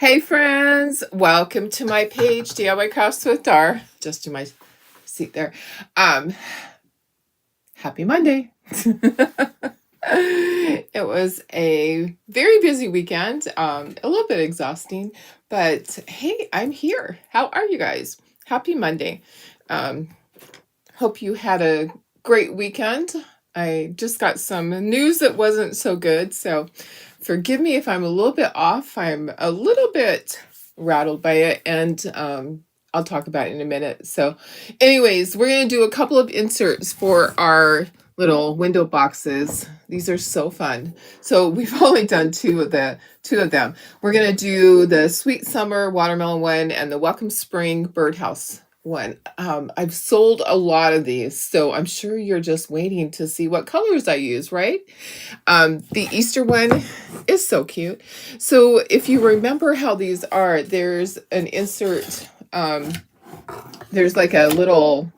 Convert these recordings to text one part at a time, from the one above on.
Hey friends, welcome to my page, DIY Crafts with Dar. Just do my seat there. Um, Happy Monday. It was a very busy weekend, a little bit exhausting, but hey, I'm here. How are you guys? Happy Monday. Um, Hope you had a great weekend. I just got some news that wasn't so good, so forgive me if I'm a little bit off. I'm a little bit rattled by it, and I'll talk about it in a minute. So, anyways, we're going to do a couple of inserts for our little window boxes. These are so fun. So we've only done two of them. We're going to do the Sweet Summer Watermelon one and the Welcome Spring Birdhouse one. I've sold a lot of these, so I'm sure you're just waiting to see what colors I use, right? The Easter one is so cute. So if you remember how these are, there's an insert, there's like a little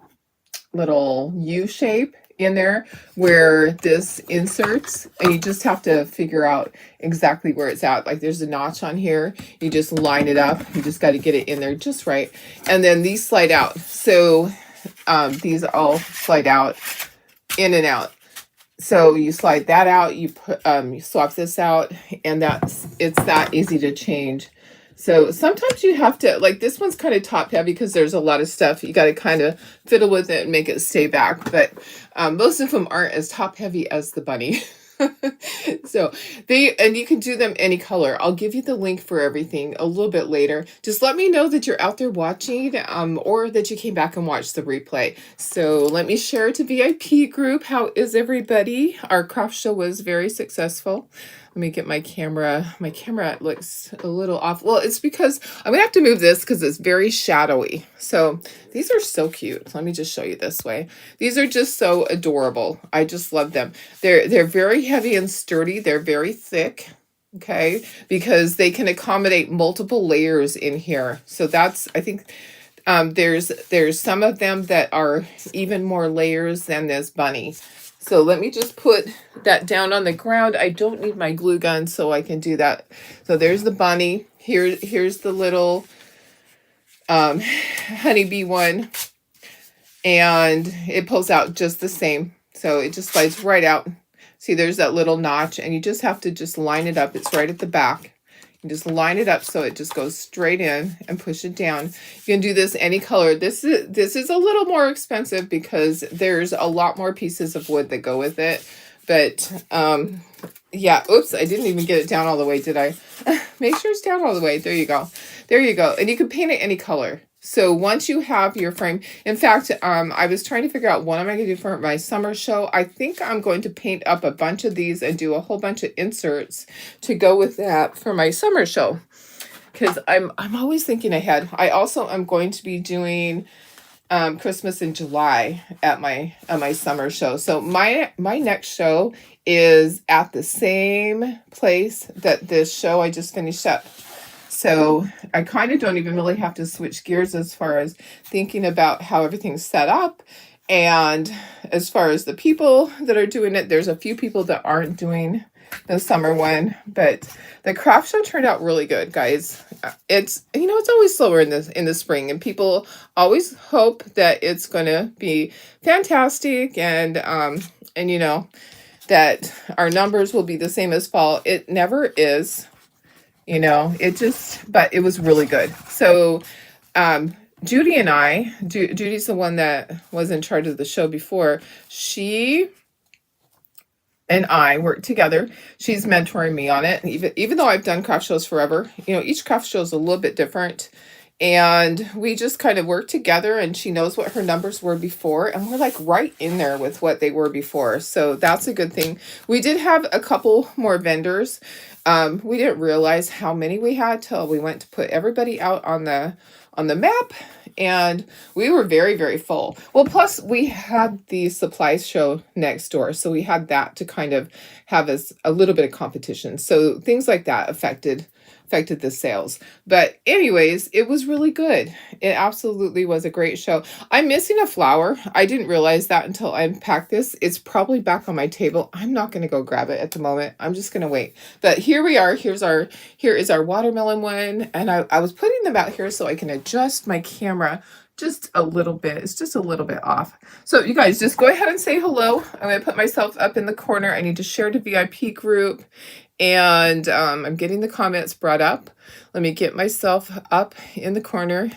U shape in there where this inserts, and you just have to figure out exactly where it's at. Like there's a notch on here, you just line it up, you just got to get it in there just right. And then these slide out, so these all slide out, in and out. So you slide that out, you put you swap this out, and it's that easy to change. So sometimes you have to, like this one's kind of top heavy because there's a lot of stuff. You got to kind of fiddle with it and make it stay back. But most of them aren't as top heavy as the bunny. So and you can do them any color. I'll give you the link for everything a little bit later. Just let me know that you're out there watching, or that you came back and watched the replay. So let me share it to VIP group. How is everybody? Our craft show was very successful. Let me get my camera. My camera looks a little off. Well, it's because I'm gonna have to move this because it's very shadowy. So these are so cute. Let me just show you this way. These are just so adorable. I just love them. They're very heavy and sturdy. They're very thick. Okay, because they can accommodate multiple layers in here. So that's, I think, there's some of them that are even more layers than this bunny. So let me just put that down on the ground. I don't need my glue gun, so I can do that. So there's the bunny. Here's the little honeybee one, and it pulls out just the same. So it just slides right out. See, there's that little notch, and you just have to just line it up. It's right at the back. You just line it up so it just goes straight in and push it down. You can do this any color. This is a little more expensive because there's a lot more pieces of wood that go with it. But yeah, oops, I didn't even get it down all the way, did I? Make sure it's down all the way. There you go. There you go. And you can paint it any color. So once you have your frame, in fact, I was trying to figure out what am I going to do for my summer show. I think I'm going to paint up a bunch of these and do a whole bunch of inserts to go with that for my summer show. Because I'm always thinking ahead. I also am going to be doing Christmas in July at my summer show. So my next show is at the same place that this show I just finished up. So I kind of don't even really have to switch gears as far as thinking about how everything's set up. And as far as the people that are doing it, there's a few people that aren't doing the summer one, but the craft show turned out really good, guys. It's, it's always slower in the spring, and people always hope that it's going to be fantastic and that our numbers will be the same as fall. It never is. But it was really good. So, Judy and I, Judy's the one that was in charge of the show before. She and I work together. She's mentoring me on it. Even though I've done craft shows forever, each craft show is a little bit different. And we just kind of work together, and she knows what her numbers were before, and we're like right in there with what they were before. So that's a good thing. We did have a couple more vendors. We didn't realize how many we had till we went to put everybody out on the map, and we were very, very full. Well, plus we had the supplies show next door, so we had that to kind of have us a little bit of competition. So things like that affected affected the sales. But anyways, it was really good. It absolutely was a great show. I'm missing a flower. I didn't realize that until I unpacked this. It's probably back on my table. I'm not going to go grab it at the moment. I'm just going to wait. But here we are. Here is our watermelon one. And I was putting them out here so I can adjust my camera just a little bit. It's just a little bit off. So you guys just go ahead and say hello. I'm going to put myself up in the corner. I need to share the VIP group. And I'm getting the comments brought up. Let me get myself up in the corner.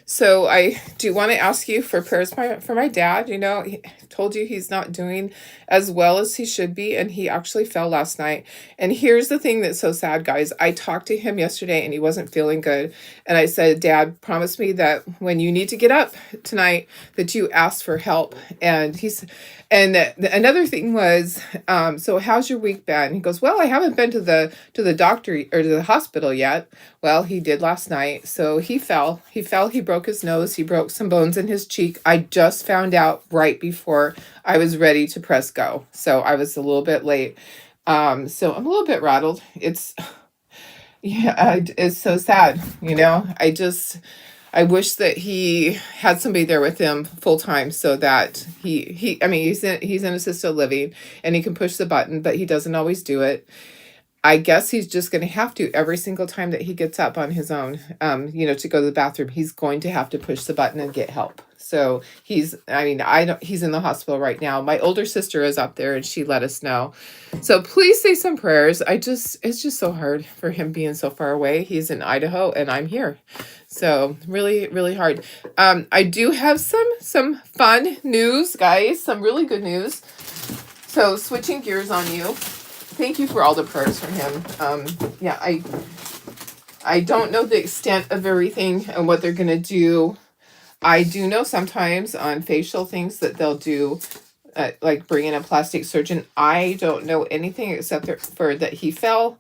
So I do want to ask you for prayers for my dad. You know, he told you he's not doing as well as he should be, and he actually fell last night. And here's the thing that's so sad, guys. I talked to him yesterday, and he wasn't feeling good. And I said, Dad, promise me that when you need to get up tonight, that you ask for help. And another thing was, so how's your week been? He goes, well, I haven't been to the doctor or to the hospital yet. Well, he did last night. So he fell. He broke his nose. He broke some bones in his cheek. I just found out right before I was ready to press go. So I was a little bit late. So I'm a little bit rattled. It's so sad. You know, I wish that he had somebody there with him full time so that I mean, he's in assisted living and he can push the button, but he doesn't always do it. I guess he's just going to have to every single time that he gets up on his own, to go to the bathroom. He's going to have to push the button and get help. So he's in the hospital right now. My older sister is up there and she let us know. So please say some prayers. It's just so hard for him being so far away. He's in Idaho and I'm here. So really, really hard. I do have some fun news, guys, some really good news. So switching gears on you. Thank you for all the prayers for him. I don't know the extent of everything and what they're going to do. I do know sometimes on facial things that they'll do, like bring in a plastic surgeon. I don't know anything except for that he fell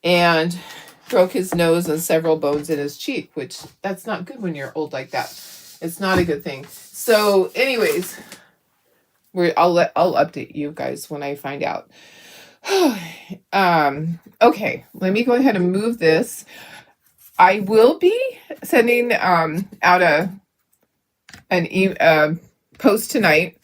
and broke his nose and several bones in his cheek, which that's not good when you're old like that. It's not a good thing. So anyways, I'll update you guys when I find out. Okay, let me go ahead and move this. I will be sending out an post tonight.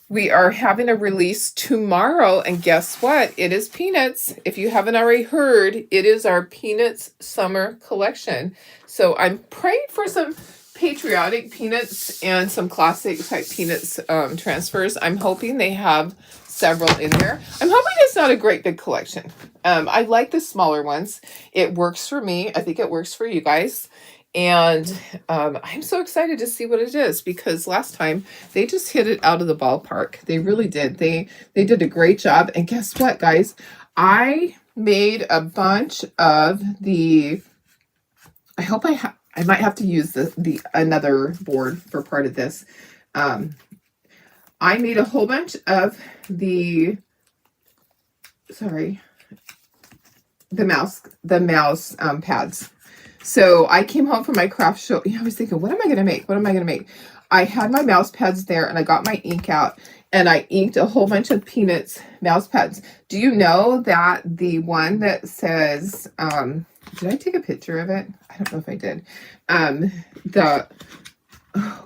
We are having a release tomorrow, and guess what? It is Peanuts. If you haven't already heard, it is our Peanuts summer collection. So I'm praying for some patriotic Peanuts and some classic type Peanuts transfers. I'm hoping they have several in there. I'm hoping it's not a great big collection. I like the smaller ones. It works for me. I think it works for you guys. And I'm so excited to see what it is because last time they just hit it out of the ballpark. They really did. They did a great job. And guess what, guys? I made a bunch of the. I hope I might have to use the another board for part of this. I made a whole bunch of the mouse pads. So I came home from my craft show. I was thinking, what am I going to make? What am I going to make? I had my mouse pads there and I got my ink out and I inked a whole bunch of Peanuts mouse pads. Do you know that the one that says, did I take a picture of it? I don't know if I did. Oh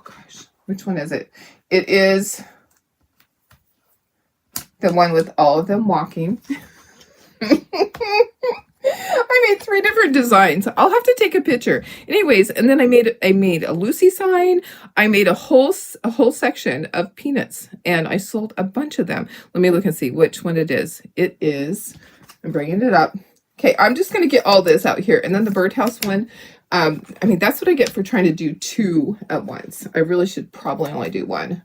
gosh, which one is it? It is the one with all of them walking. I made 3 different designs. I'll have to take a picture. Anyways, and then I made a Lucy sign. I made a whole section of Peanuts, and I sold a bunch of them. Let me look and see which one it is. It is. I'm bringing it up. Okay, I'm just gonna get all this out here, and then the birdhouse one. That's what I get for trying to do 2 at once. I really should probably only do 1.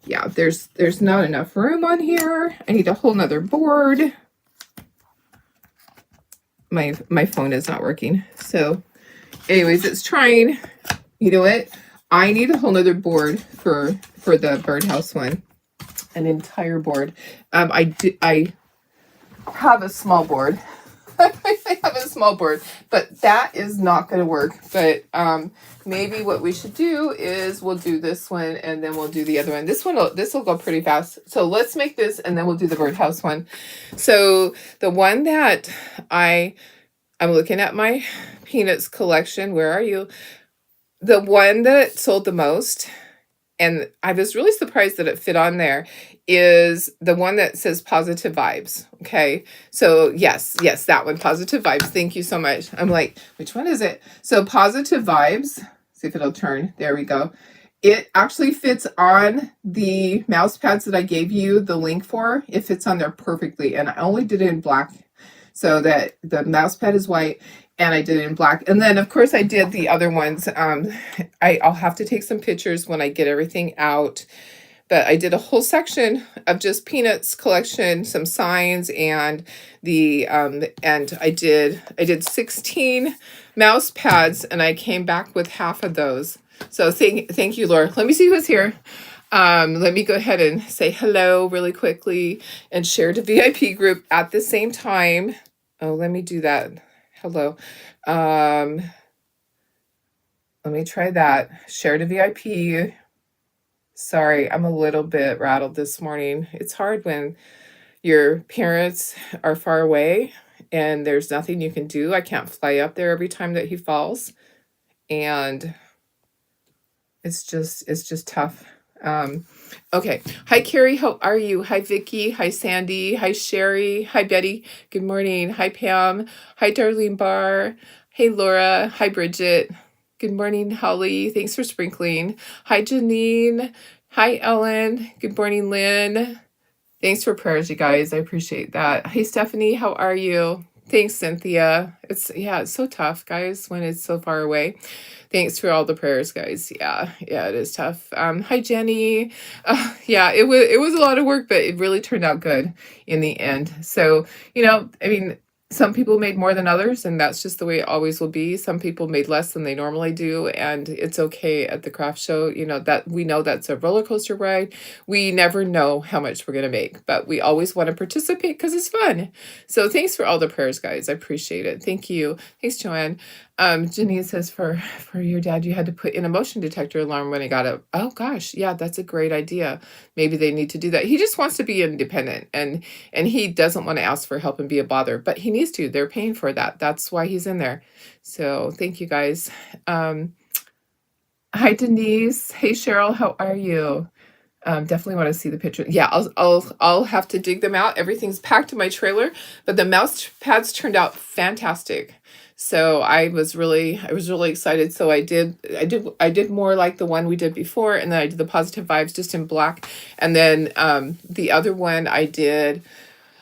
Yeah, there's not enough room on here. I need a whole nother board. My phone is not working. So anyways, it's trying. You know what? I need a whole nother board for the birdhouse one. An entire board. I have a small board. I have a small board, but that is not going to work. But maybe what we should do is we'll do this one and then we'll do the other one. This will go pretty fast. So let's make this and then we'll do the birdhouse one. So the one that I I'm looking at my peanuts collection. Where are you? The one that sold the most, and I was really surprised that it fit on there, is the one that says Positive Vibes. Okay. So yes, that one, Positive Vibes. Thank you so much. I'm like, which one is it? So Positive Vibes, see if it'll turn. There we go. It actually fits on the mouse pads that I gave you the link for. It fits on there perfectly. And I only did it in black so that the mouse pad is white, and I did it in black. And then of course I did the other ones. I'll have to take some pictures when I get everything out. But I did a whole section of just peanuts collection, some signs, and the and I did 16 mouse pads, and I came back with half of those. So thank you, Laura. Let me see who's here. Let me go ahead and say hello really quickly and share to VIP group at the same time. Oh, let me do that. Hello. Let me try that. Share to VIP. Sorry, I'm a little bit rattled this morning. It's hard when your parents are far away and there's nothing you can do. I can't fly up there every time that he falls. And it's just tough. Okay. Hi, Carrie. How are you? Hi, Vicky. Hi, Sandy. Hi, Sherry. Hi, Betty. Good morning. Hi, Pam. Hi, Darlene Barr. Hey, Laura. Hi, Bridget. Good morning, Holly. Thanks for sprinkling. Hi, Janine. Hi, Ellen. Good morning, Lynn. Thanks for prayers, you guys. I appreciate that. Hey, Stephanie. How are you? Thanks, Cynthia. It's so tough, guys, when it's so far away. Thanks for all the prayers, guys. Yeah, it is tough. Hi, Jenny. Yeah, it was a lot of work, but it really turned out good in the end. So, I mean, some people made more than others, and that's just the way it always will be. Some people made less than they normally do, and it's okay at the craft show. That we know that's a roller coaster ride. We never know how much we're going to make, but we always want to participate because it's fun. So thanks for all the prayers, guys. I appreciate it. Thank you. Thanks, Joanne. Janine says for your dad, you had to put in a motion detector alarm when he got up. Oh gosh, yeah, that's a great idea. Maybe they need to do that. He just wants to be independent, and he doesn't want to ask for help and be a bother, but he needs to. They're paying for that. That's why he's in there. So thank you, guys. Hi, Denise. Hey, Cheryl. How are you? Definitely want to see the picture. Yeah, I'll have to dig them out. Everything's packed in my trailer, but the mouse pads turned out fantastic. So I was really excited. So I did more like the one we did before, and then I did the Positive Vibes just in black, and then the other one I did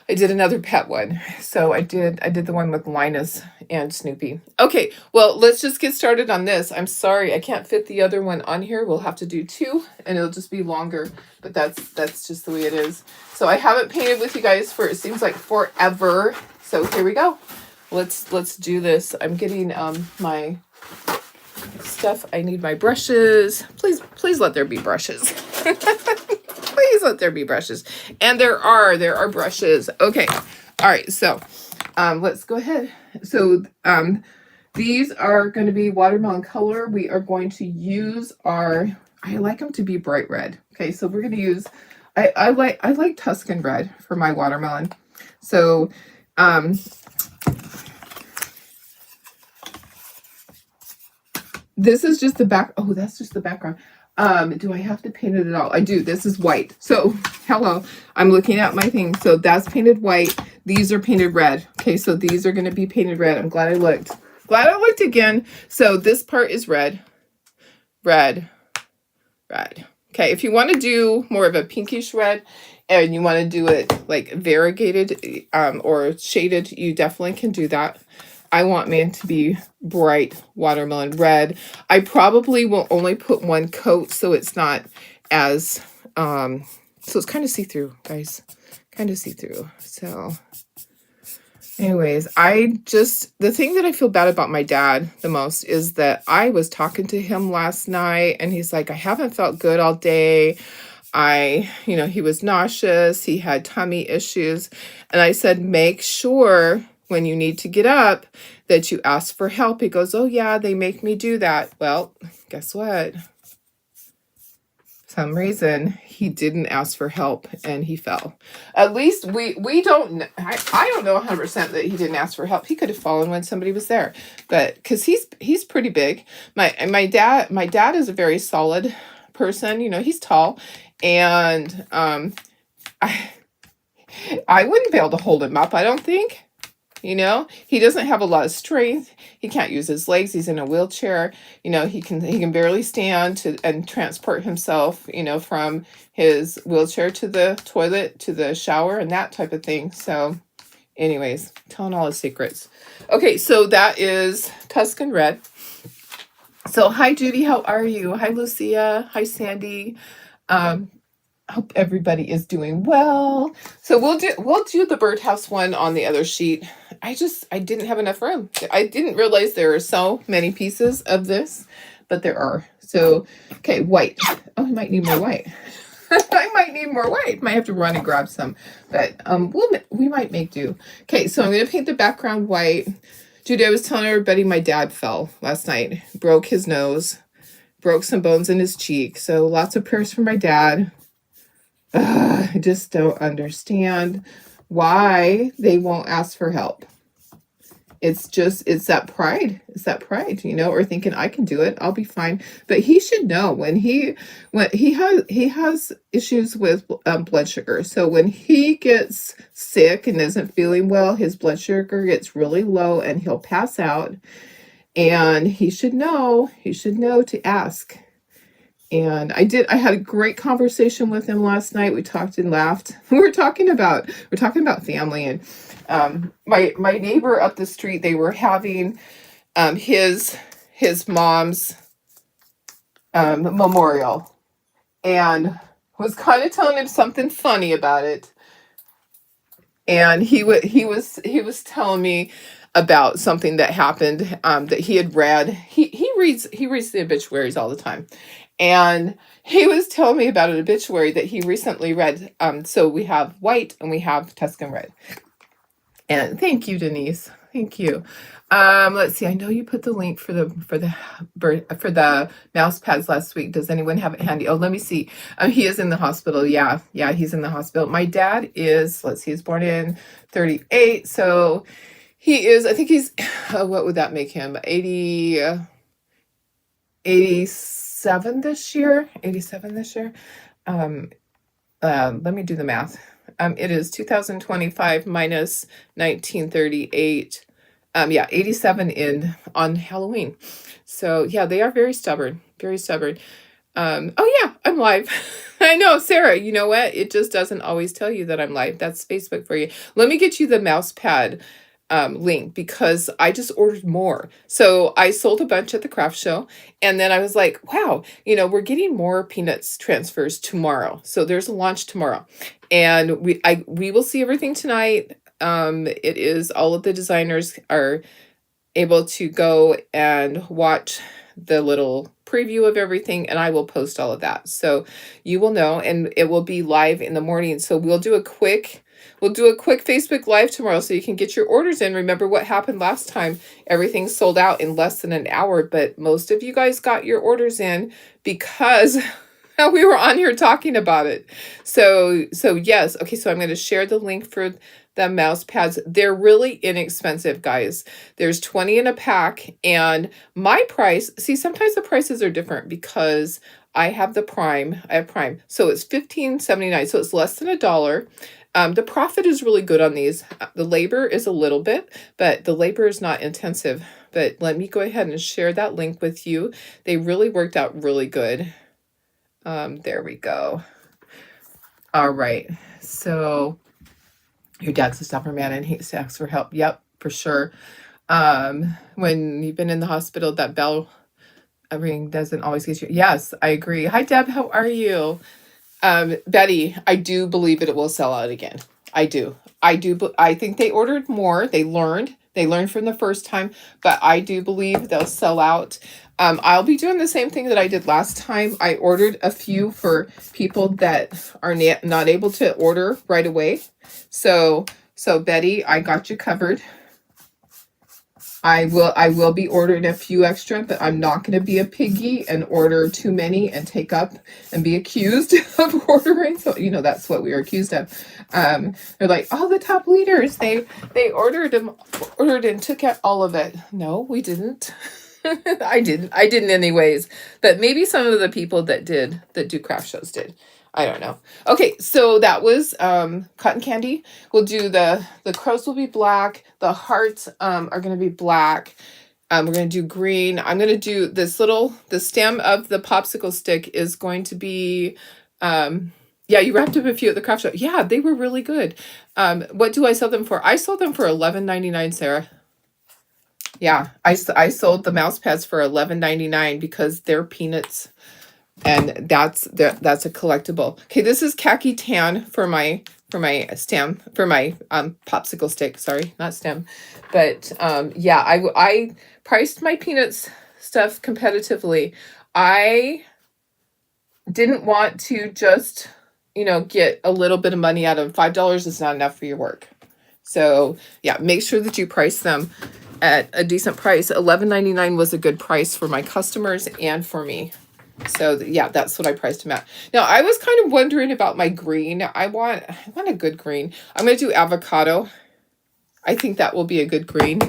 another pet one. So I did the one with Linus and Snoopy. Okay, well, let's just get started on this. I'm sorry I can't fit the other one on here. We'll have to do two, and it'll just be longer, but that's just the way it is. So I haven't painted with you guys for, it seems like, forever. So here we go. Let's do this. I'm getting my stuff. I need my brushes. Please let there be brushes. Please let there be brushes. And there are brushes. Okay. All right. So let's go ahead. So these are going to be watermelon color. We are going to use I like them to be bright red. Okay. So we're going to use, I like Tuscan red for my watermelon. So this is just the back. Oh, that's just the background. Do I have to paint it at all? I do. This is white. So, hello. I'm looking at my thing. So that's painted white. These are painted red. Okay, so these are going to be painted red. I'm glad I looked. Glad I looked again. So this part is red. Red. Red. Okay, if you want to do more of a pinkish red and you want to do it like variegated or shaded, you definitely can do that. I want mine to be bright watermelon red. I probably will only put one coat so it's not as, so it's kind of see-through, guys. Kind of see-through. So anyways, the thing that I feel bad about my dad the most is that I was talking to him last night and he's like, I haven't felt good all day. He was nauseous. He had tummy issues. And I said, make sure when you need to get up that you ask for help. He goes, oh yeah, they make me do that. Well, guess what? some reason he didn't ask for help and he fell. At least we don't I don't know 100% that he didn't ask for help. He could have fallen when somebody was there, but because he's pretty big. My dad is a very solid person. You know, he's tall, and I wouldn't be able to hold him up, I don't think. You know, he doesn't have a lot of strength. He can't use his legs. He's in a wheelchair. You know, he can barely stand and transport himself, you know, from his wheelchair to the toilet, to the shower, and that type of thing. So anyways, telling all his secrets. Okay, so that is Tuscan Red. So hi, Judy. How are you? Hi, Lucia. Hi, Sandy. Hope everybody is doing well. So we'll do the birdhouse one on the other sheet. I didn't have enough room. I didn't realize there are so many pieces of this, but there are. So, okay, white. Oh, I might need more white. I might need more white. Might have to run and grab some, but we might make do. Okay, so I'm going to paint the background white. Judy, I was telling everybody my dad fell last night, broke his nose, broke some bones in his cheek. So lots of prayers for my dad. I just don't understand why they won't ask for help. It's that pride. It's that pride, you know, or thinking I can do it. I'll be fine. But he should know when he has issues with blood sugar. So when he gets sick and isn't feeling well, his blood sugar gets really low and he'll pass out. And he should know to ask. And I had a great conversation with him last night. We talked and laughed. We're talking about family, and my neighbor up the street, they were having his mom's memorial, and was kind of telling him something funny about it. And he was telling me about something that happened that he had read. He reads the obituaries all the time. And he was telling me about an obituary that he recently read. So we have white and we have Tuscan Red. And thank you, Denise. Thank you. Let's see. I know you put the link for the mouse pads last week. Does anyone have it handy? Oh, let me see. He is in the hospital. Yeah, he's in the hospital. My dad is. Let's see. He's born in 38. So he is. I think he's. What would that make him? 87 this year. 87 this year. Let me do the math. It is 2025 minus 1938. 87 on Halloween. So yeah, they are very stubborn, very stubborn. Oh yeah, I'm live. I know, Sarah, you know what? It just doesn't always tell you that I'm live. That's Facebook for you. Let me get you the mouse pad link, because I just ordered more. So I sold a bunch at the craft show, and then I was like, wow, we're getting more Peanuts transfers tomorrow. So there's a launch tomorrow, and we will see everything tonight. It is all of the designers are able to go and watch the little preview of everything, and I will post all of that. So you will know, and it will be live in the morning. So we'll do a quick Facebook Live tomorrow so you can get your orders in. Remember what happened last time? Everything sold out in less than an hour, but most of you guys got your orders in because we were on here talking about it. So yes. Okay, so I'm going to share the link for the mouse pads. They're really inexpensive, guys. There's 20 in a pack, and my price, see, sometimes the prices are different because I have Prime. So it's $15.79. So it's less than $1. The profit is really good on these. The labor is a little bit, but the labor is not intensive. But let me go ahead and share that link with you. They really worked out really good. There we go. All right. So your dad's a stubborn man and he asks for help. Yep, for sure. When you've been in the hospital, that bell ring doesn't always get you. Yes, I agree. Hi, Deb. How are you? Betty, I do believe it will sell out again. I do. I think they ordered more. They learned from the first time, but I do believe they'll sell out. I'll be doing the same thing that I did last time. I ordered a few for people that are not able to order right away. So Betty, I got you covered. I will be ordering a few extra, but I'm not going to be a piggy and order too many and take up and be accused of ordering. So, that's what we are accused of. They're like, oh, the top leaders, they ordered and took out all of it. No, we didn't. I didn't anyways, but maybe some of the people that do craft shows did. I don't know. Okay, so that was cotton candy. We'll do the crows will be black. The hearts are going to be black. We're going to do green. I'm going to do the stem of the popsicle stick is going to be, yeah, you wrapped up a few at the craft show. Yeah, they were really good. What do I sell them for? I sold them for $11.99, Sarah. Yeah, I sold the mouse pads for $11.99 because they're peanuts. And that's a collectible. Okay, this is khaki tan for my stem, for my popsicle stick. Sorry, not stem. But yeah, I priced my peanuts stuff competitively. I didn't want to just, get a little bit of money out of them. $5 is not enough for your work. So yeah, make sure that you price them at a decent price. $11.99 was a good price for my customers and for me. So yeah, that's what I priced them at. Now I was kind of wondering about my green. I want a good green. I'm going to do avocado. I think that will be a good green.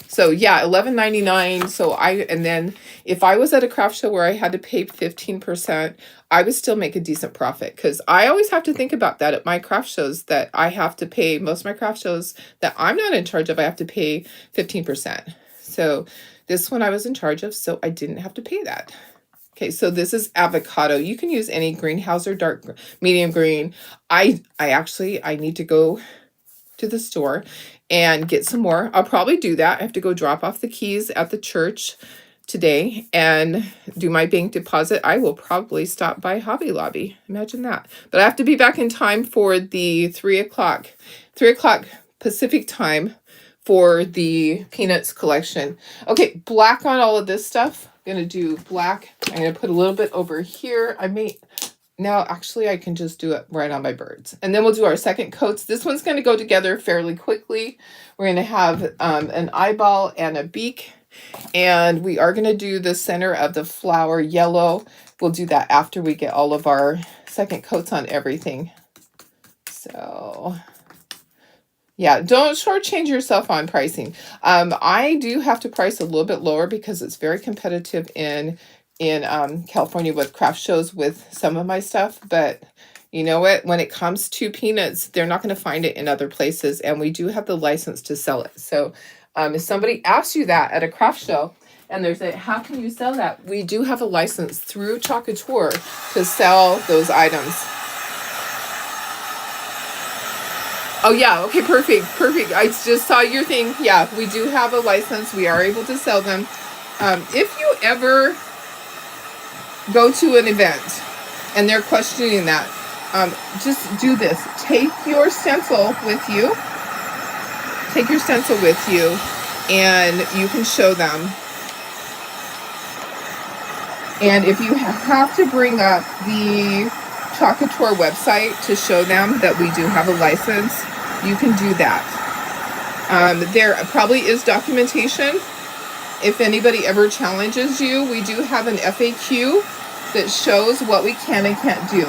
So yeah, $11.99. So and then if I was at a craft show where I had to pay 15%, I would still make a decent profit, because I always have to think about that at my craft shows, that I have to pay, most of my craft shows that I'm not in charge of, I have to pay 15%. So this one I was in charge of, so I didn't have to pay that. Okay, so this is avocado. You can use any greenhouse or dark, medium green. I need to go to the store and get some more. I'll probably do that. I have to go drop off the keys at the church today and do my bank deposit. I will probably stop by Hobby Lobby. Imagine that. But I have to be back in time for the 3 o'clock Pacific time for the Peanuts collection. Okay, black on all of this stuff. I'm going to do black. I'm going to put a little bit over here. Now, actually, I can just do it right on my birds. And then we'll do our second coats. This one's going to go together fairly quickly. We're going to have an eyeball and a beak. And we are going to do the center of the flower yellow. We'll do that after we get all of our second coats on everything. So yeah, don't shortchange yourself on pricing. I do have to price a little bit lower because it's very competitive in California with craft shows with some of my stuff. But you know what? When it comes to peanuts, they're not going to find it in other places. And we do have the license to sell it. So if somebody asks you that at a craft show and there's how can you sell that? We do have a license through Chocatour to sell those items. Oh yeah, okay, perfect. I just saw your thing. Yeah, we do have a license. We are able to sell them. If you ever go to an event and they're questioning that, just do this. Take your stencil with you. And you can show them. And if you have to bring up the Chocatour website to show them that we do have a license, you can do that. There probably is documentation. If anybody ever challenges you, we do have an FAQ that shows what we can and can't do.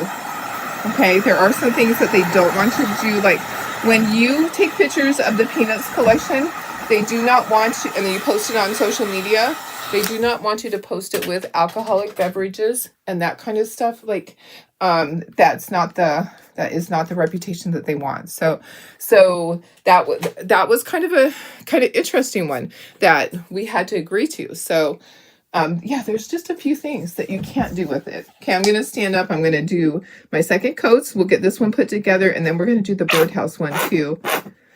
Okay, there are some things that they don't want to do, like when you take pictures of the Peanuts collection, they do not want you, and then you post it on social media, they do not want you to post it with alcoholic beverages and that kind of stuff. Like, that is not the reputation that they want. So that was kind of interesting one that we had to agree to. So yeah, there's just a few things that you can't do with it. Okay, I'm going to stand up. I'm going to do my second coats. We'll get this one put together, and then we're going to do the birdhouse one too.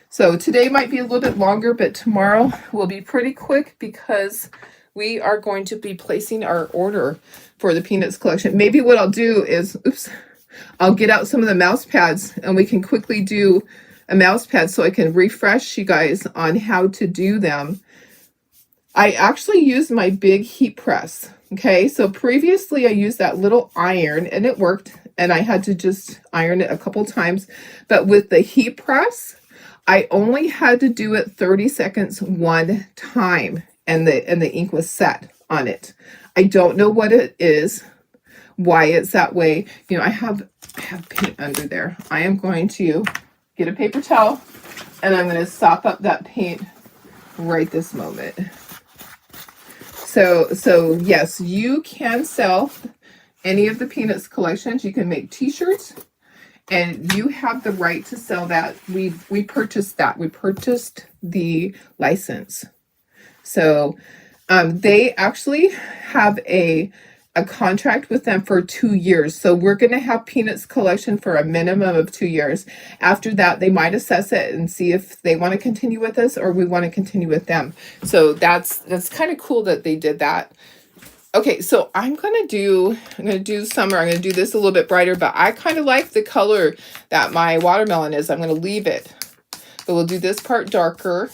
So today might be a little bit longer, but tomorrow will be pretty quick because we are going to be placing our order for the Peanuts collection. Maybe what I'll do is, I'll get out some of the mouse pads and we can quickly do a mouse pad so I can refresh you guys on how to do them. I actually used my big heat press. Okay, so previously I used that little iron and it worked, and I had to just iron it a couple times. But with the heat press, I only had to do it 30 seconds one time, and the ink was set on it. I don't know what it is, why it's that way. You know, I have paint under there. I am going to get a paper towel, and I'm going to sop up that paint right this moment. So yes, you can sell any of the Peanuts collections. You can make t-shirts, and you have the right to sell that. We purchased that. We purchased the license. So they actually have a contract with them for 2 years. So we're going to have Peanuts collection for a minimum of 2 years. After that, they might assess it and see if they want to continue with us or we want to continue with them. So that's kind of cool that they did that. Okay, so I'm gonna do summer. I'm gonna do this a little bit brighter, but I kind of like the color that my watermelon is. I'm gonna leave it, but we'll do this part darker.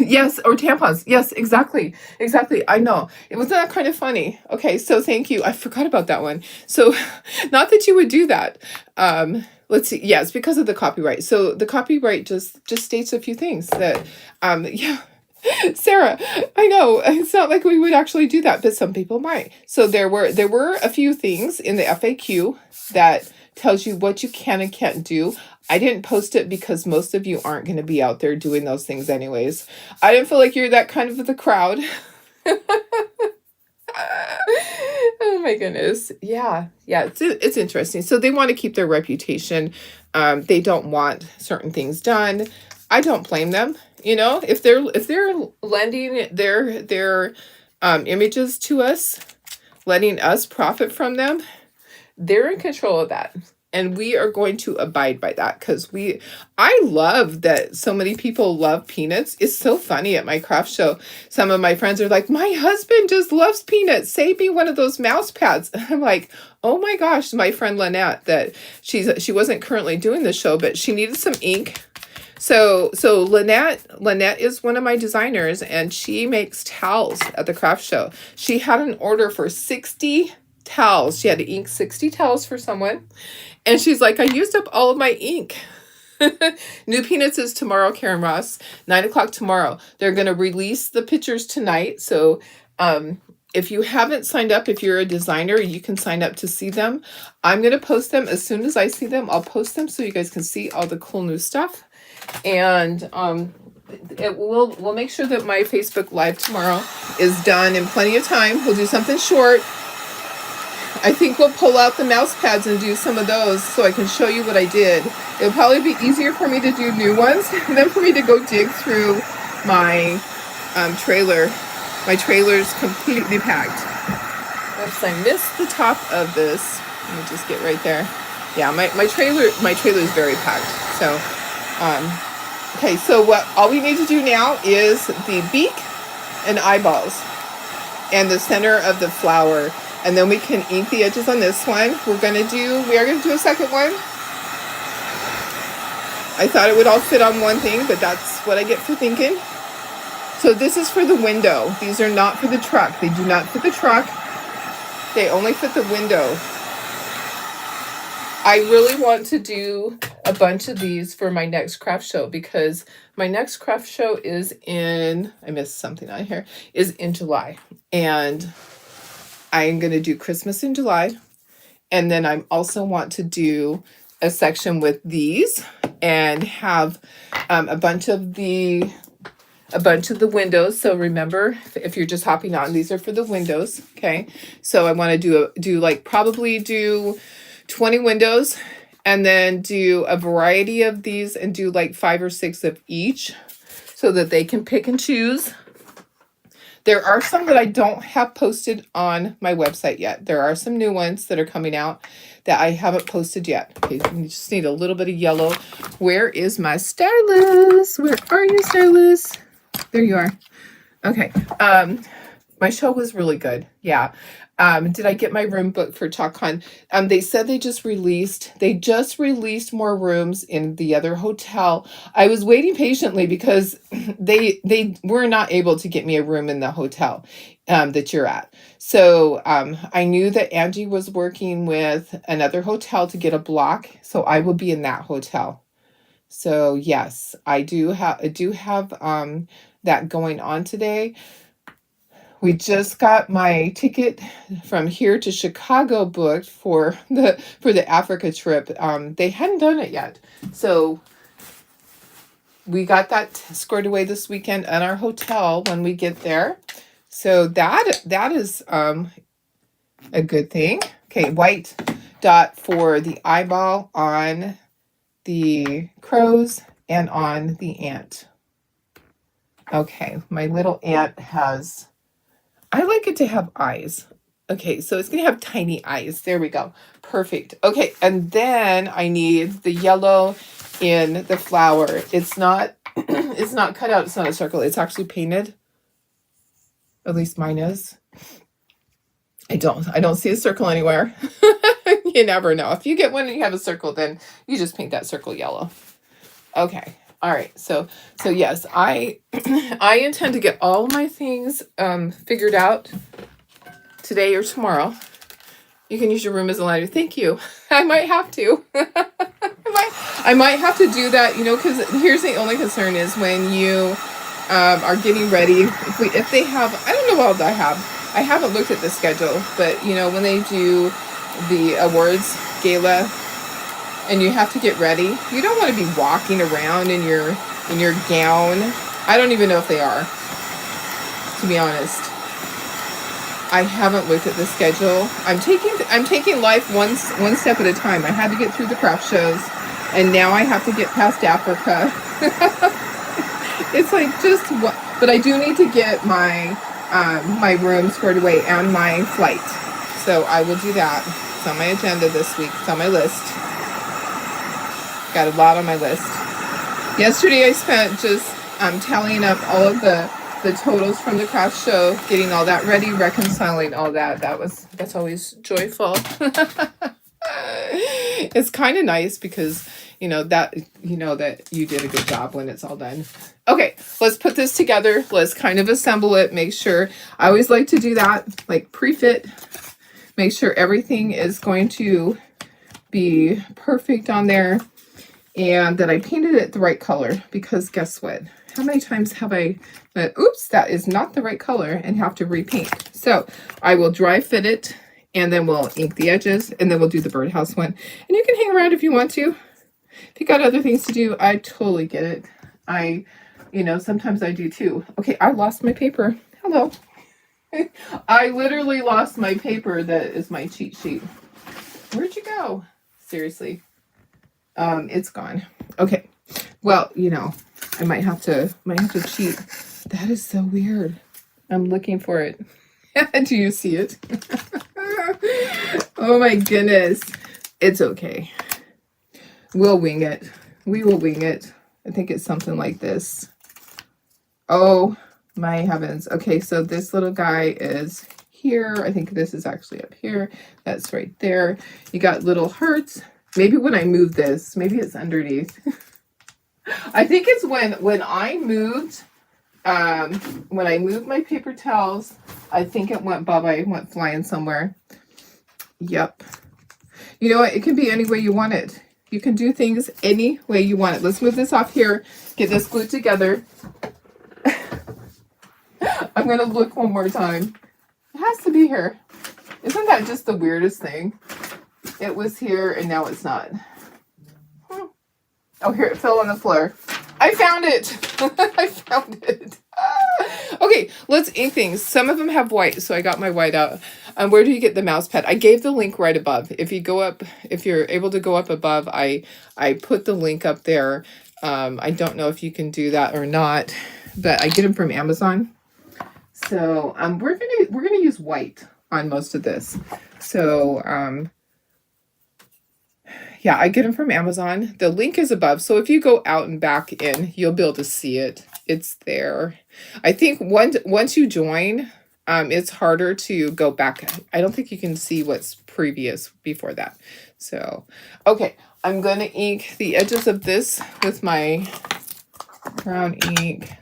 Yes, or tampons. Yes, exactly. I know. It wasn't that kind of funny. Okay, so thank you. I forgot about that one. So, not that you would do that. Let's see. Yes, because of the copyright. So the copyright just states a few things that, yeah. Sarah, I know it's not like we would actually do that, but some people might. So there were a few things in the FAQ that tells you what you can and can't do. I didn't post it because most of you aren't going to be out there doing those things anyways. I didn't feel like you're that kind of the crowd. Oh my goodness. Yeah, it's interesting. So they want to keep their reputation. They don't want certain things done. I don't blame them. You know, if they're lending their images to us, letting us profit from them, they're in control of that. And we are going to abide by that because I love that so many people love Peanuts. It's so funny at my craft show. Some of my friends are like, my husband just loves Peanuts. Save me one of those mouse pads. And I'm like, oh my gosh, my friend Lynette, that she wasn't currently doing the show, but she needed some ink. So Lynette is one of my designers, and she makes towels at the craft show. She had an order for 60 towels. She had to ink 60 towels for someone. And she's like, I used up all of my ink. New Peanuts is tomorrow, Karen Ross, 9:00 tomorrow. They're going to release the pictures tonight. So if you haven't signed up, if you're a designer, you can sign up to see them. I'm going to post them as soon as I see them. I'll post them so you guys can see all the cool new stuff. And we'll make sure that my Facebook Live tomorrow is done in plenty of time. We'll do something short. I think we'll pull out the mouse pads and do some of those so I can show you what I did. It'll probably be easier for me to do new ones than for me to go dig through my trailer. My trailer's completely packed. Oops, I missed the top of this. Let me just get right there. Yeah, my trailer is very packed. So, okay, so all we need to do now is the beak and eyeballs and the center of the flower. And then we can ink the edges on this one. We are going to do a second one. I thought it would all fit on one thing, but that's what I get for thinking. So this is for the window. These are not for the truck. They do not fit the truck. They only fit the window. I really want to do a bunch of these for my next craft show because my next craft show is I missed something on here, is in July. And I'm going to do Christmas in July. And then I also want to do a section with these and have a bunch of the windows. So remember, if you're just hopping on, these are for the windows. Okay. So I want to probably do 20 windows and then do a variety of these and do like 5 or 6 of each so that they can pick and choose. There are some that I don't have posted on my website yet. There are some new ones that are coming out that I haven't posted yet. Okay, we just need a little bit of yellow. Where is my stylus? Where are you, stylus? There you are. Okay. My show was really good. Yeah. Did I get my room booked for TalkCon? They said they just released more rooms in the other hotel. I was waiting patiently because they were not able to get me a room in the hotel that you're at. So I knew that Angie was working with another hotel to get a block. So I will be in that hotel. So yes, I do have that going on today. We just got my ticket from here to Chicago booked for the Africa trip. They hadn't done it yet. So we got that squared away this weekend at our hotel when we get there. So that is a good thing. Okay, white dot for the eyeball on the crows and on the ant. Okay, my little ant has, I like it to have eyes. Okay, so it's going to have tiny eyes. There we go. Perfect. Okay, and then I need the yellow in the flower. It's not it's not cut out. It's not a circle. It's actually painted. At least mine is. I don't see a circle anywhere. You never know. If you get one and you have a circle, then you just paint that circle yellow. Okay. All right. So yes, I I intend to get all my things figured out today or tomorrow. You can use your room as a lighter. Thank you. I might have to. I might have to do that, because here's the only concern is when you are getting ready. If they have, I don't know what I have. I haven't looked at the schedule, but when they do the awards gala and you have to get ready, you don't want to be walking around in your gown. I don't even know if they are, to be honest. I haven't looked at the schedule. I'm taking life one step at a time. I had to get through the craft shows, and now I have to get past Africa. It's like just what, but I do need to get my my room squared away and my flight. So I will do that. It's on my agenda this week. It's on my list. Got a lot on my list. Yesterday I spent just tallying up all of the totals from the craft show, getting all that ready, reconciling all that. That's always joyful. It's kind of nice because that you did a good job when it's all done. Okay, let's put this together. Let's kind of assemble it. Make sure, I always like to do that, like pre-fit. Make sure everything is going to be perfect on there, and that I painted it the right color, because guess what? How many times have I oops, that is not the right color, and have to repaint? So I will dry fit it, and then we'll ink the edges, and then we'll do the birdhouse one. And you can hang around if you want to. If you got other things to do, I totally get it. Sometimes I do too. Okay, I lost my paper. Hello. I literally lost my paper that is my cheat sheet. Where'd you go? Seriously. It's gone. Okay. Well, I might have to cheat. That is so weird. I'm looking for it. Do you see it? Oh my goodness. It's okay. We'll wing it. We will wing it. I think it's something like this. Oh my heavens. Okay, so this little guy is here. I think this is actually up here. That's right there. You got little hearts. Maybe when I move this, maybe it's underneath. I think it's when I moved my paper towels, I think it went bye-bye, went flying somewhere. Yep. You know what? It can be any way you want it. You can do things any way you want it. Let's move this off here. Get this glued together. I'm going to look one more time. It has to be here. Isn't that just the weirdest thing? It was here and now it's not. Oh, here, it fell on the floor. I found it. I found it. Okay, let's ink things. Some of them have white, so I got my white out. Where do you get the mouse pad? I gave the link right above. If you're able to go up above, I put the link up there. I don't know if you can do that or not, but I get them from Amazon. So we're gonna use white on most of this. So yeah, I get them from Amazon. The link is above. So if you go out and back in, you'll be able to see it. It's there. I think once you join, it's harder to go back. I don't think you can see what's previous before that. So, okay. I'm going to ink the edges of this with my brown ink.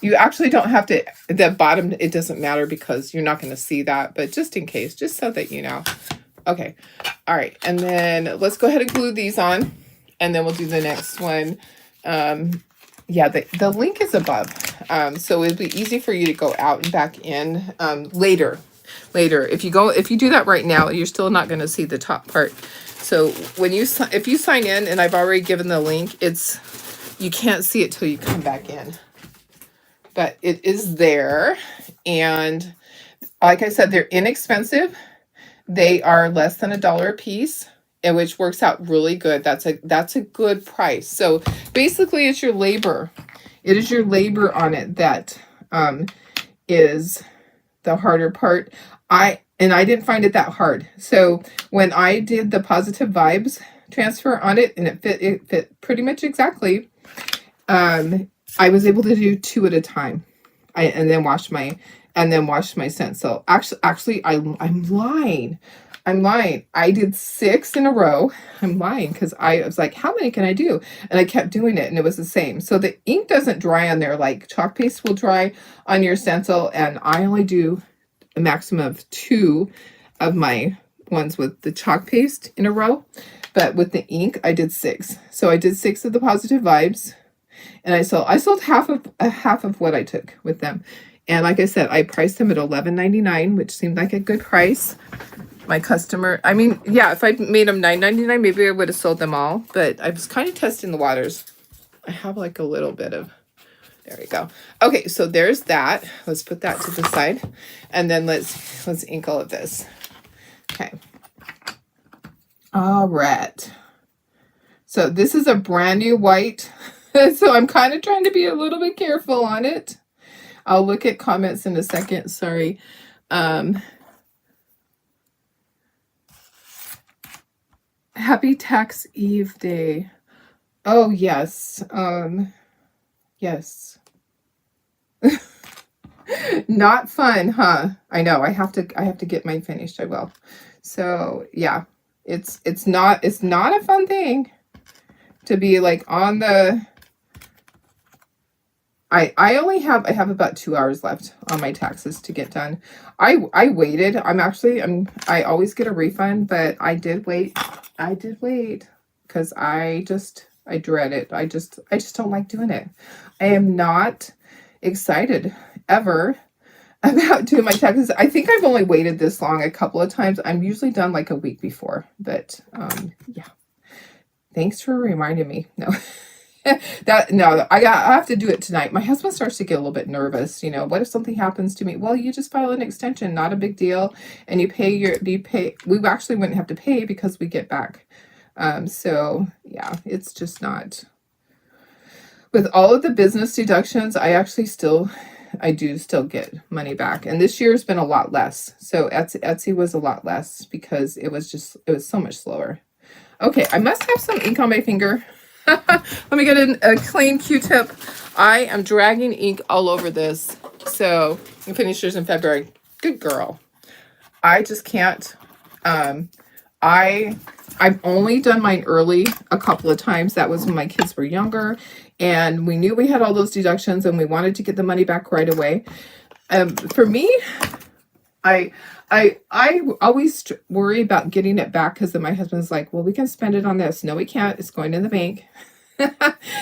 You actually don't have to, the bottom, it doesn't matter because you're not going to see that. But just in case, just so that you know. Okay. All right. And then let's go ahead and glue these on. and then we'll do the next one. Yeah, the link is above. So it'll be easy for you to go out and back in later. If you do that right now, you're still not going to see the top part. So if you sign in, and I've already given the link, you can't see it till you come back in. But it is there, and like I said, they're inexpensive. They are less than $1 a piece, and which works out really good. That's a good price. So basically, it's your labor. It is your labor on it that is the harder part. I didn't find it that hard. So when I did the positive vibes transfer on it, and it fit pretty much exactly. I was able to do 2 at a time. And then wash my scent. So actually I'm lying. I did 6 in a row. I'm lying because I was like, how many can I do? And I kept doing it, and it was the same. So the ink doesn't dry on there like chalk paste will dry on your stencil, and I only do a maximum of 2 of my ones with the chalk paste in a row. But with the ink, I did 6. So I did 6 of the positive vibes. And I sold half of what I took with them. And like I said, I priced them at $11.99, which seemed like a good price. My customer, I mean, yeah, if I'd made them $9.99, maybe I would have sold them all. But I was kind of testing the waters. I have like a little bit of, there we go. Okay, so there's that. Let's put that to the side. And then let's ink all of this. Okay. All right. So this is a brand new white. So I'm kind of trying to be a little bit careful on it. I'll look at comments in a second. Sorry. Happy Tax Eve Day. Oh, yes. Yes. Not fun, huh? I know. I have to get mine finished. I will. So, yeah. It's not a fun thing to be like on the I have about 2 hours left on my taxes to get done. I waited. I always get a refund, but I did wait. Because I dread it. I just don't like doing it. I am not excited ever about doing my taxes. I think I've only waited this long a couple of times. I'm usually done like a week before, but yeah. Thanks for reminding me. No. I have to do it tonight. My husband starts to get a little bit nervous. You know, what if something happens to me? Well, you just file an extension, not a big deal, and you pay. We actually wouldn't have to pay because we get back. So yeah, it's just not. With all of the business deductions, I do still get money back, and this year's been a lot less. So Etsy was a lot less because it was so much slower. Okay, I must have some ink on my finger. Let me get a clean Q-tip. I am dragging ink all over this. So I finished yours in February. Good girl. I just can't. I've only done mine early a couple of times. That was when my kids were younger, and we knew we had all those deductions, and we wanted to get the money back right away. For me, I always worry about getting it back because then my husband's like, well, we can spend it on this. No, we can't. It's going in the bank.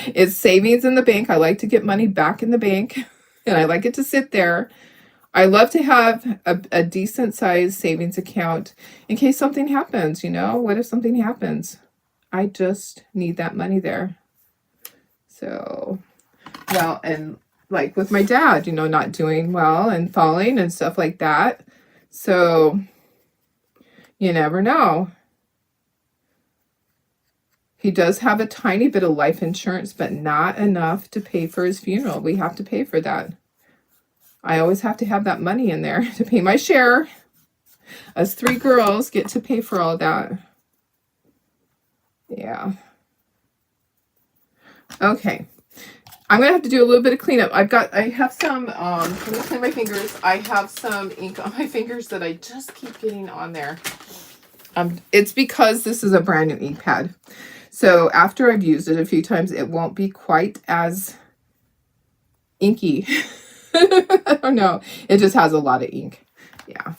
It's savings in the bank. I like to get money back in the bank, and I like it to sit there. I love to have a decent sized savings account in case something happens. You know, what if something happens? I just need that money there. So, well, and like with my dad, you know, not doing well and falling and stuff like that. So you never know. He does have a tiny bit of life insurance, but not enough to pay for his funeral. We have to pay for that. I always have to have that money in there to pay my share. Us 3 girls get to pay for all that. Yeah. Okay. I'm going to have to do a little bit of cleanup. I have some, let me clean my fingers. I have some ink on my fingers that I just keep getting on there. It's because this is a brand new ink pad. So after I've used it a few times, it won't be quite as inky. I don't know. It just has a lot of ink. Yeah.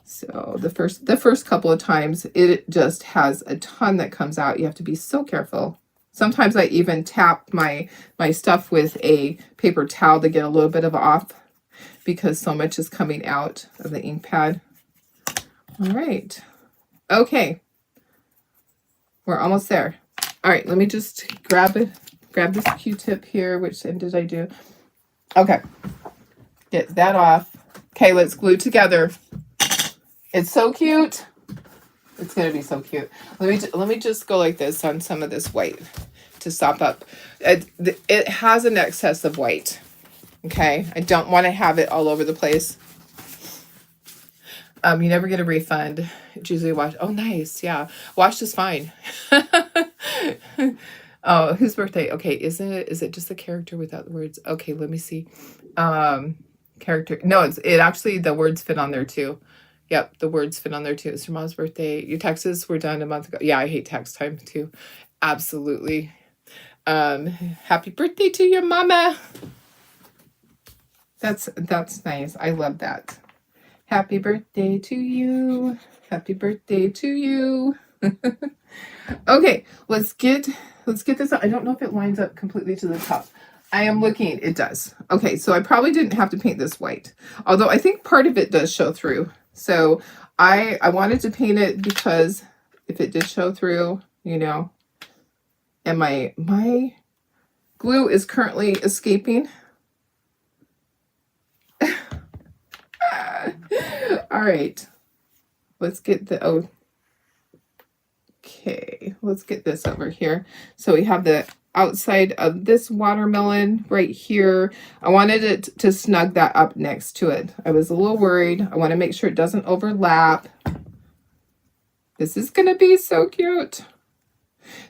So the first couple of times, it just has a ton that comes out. You have to be so careful. Sometimes I even tap my stuff with a paper towel to get a little bit of off because so much is coming out of the ink pad. All right. Okay. We're almost there. All right, let me just grab this Q-tip here. Which end did I do? Okay. Get that off. Okay, let's glue together. It's so cute. It's gonna be so cute. Let me just go like this on some of this white to sop up. It has an excess of white. Okay, I don't want to have it all over the place. You never get a refund. It's usually washed. Oh, nice. Yeah, washed is fine. Oh, whose birthday? Okay, is it just a character without the words? Okay, let me see. Character. No, it actually, the words fit on there too. Yep, the words fit on there too. It's your mom's birthday. Your taxes were done a month ago. Yeah, I hate tax time too. Absolutely. Happy birthday to your mama. That's nice. I love that. Happy birthday to you. Happy birthday to you. Okay, let's get this out. I don't know if it lines up completely to the top. I am looking. It does. Okay, so I probably didn't have to paint this white, although I think part of it does show through. So I wanted to paint it because if it did show through, you know, and my glue is currently escaping. All right, let's get the, okay, let's get this over here. So we have the outside of this watermelon right here. I wanted it to snug that up next to it. I was a little worried. I want to make sure it doesn't overlap. This is going to be so cute.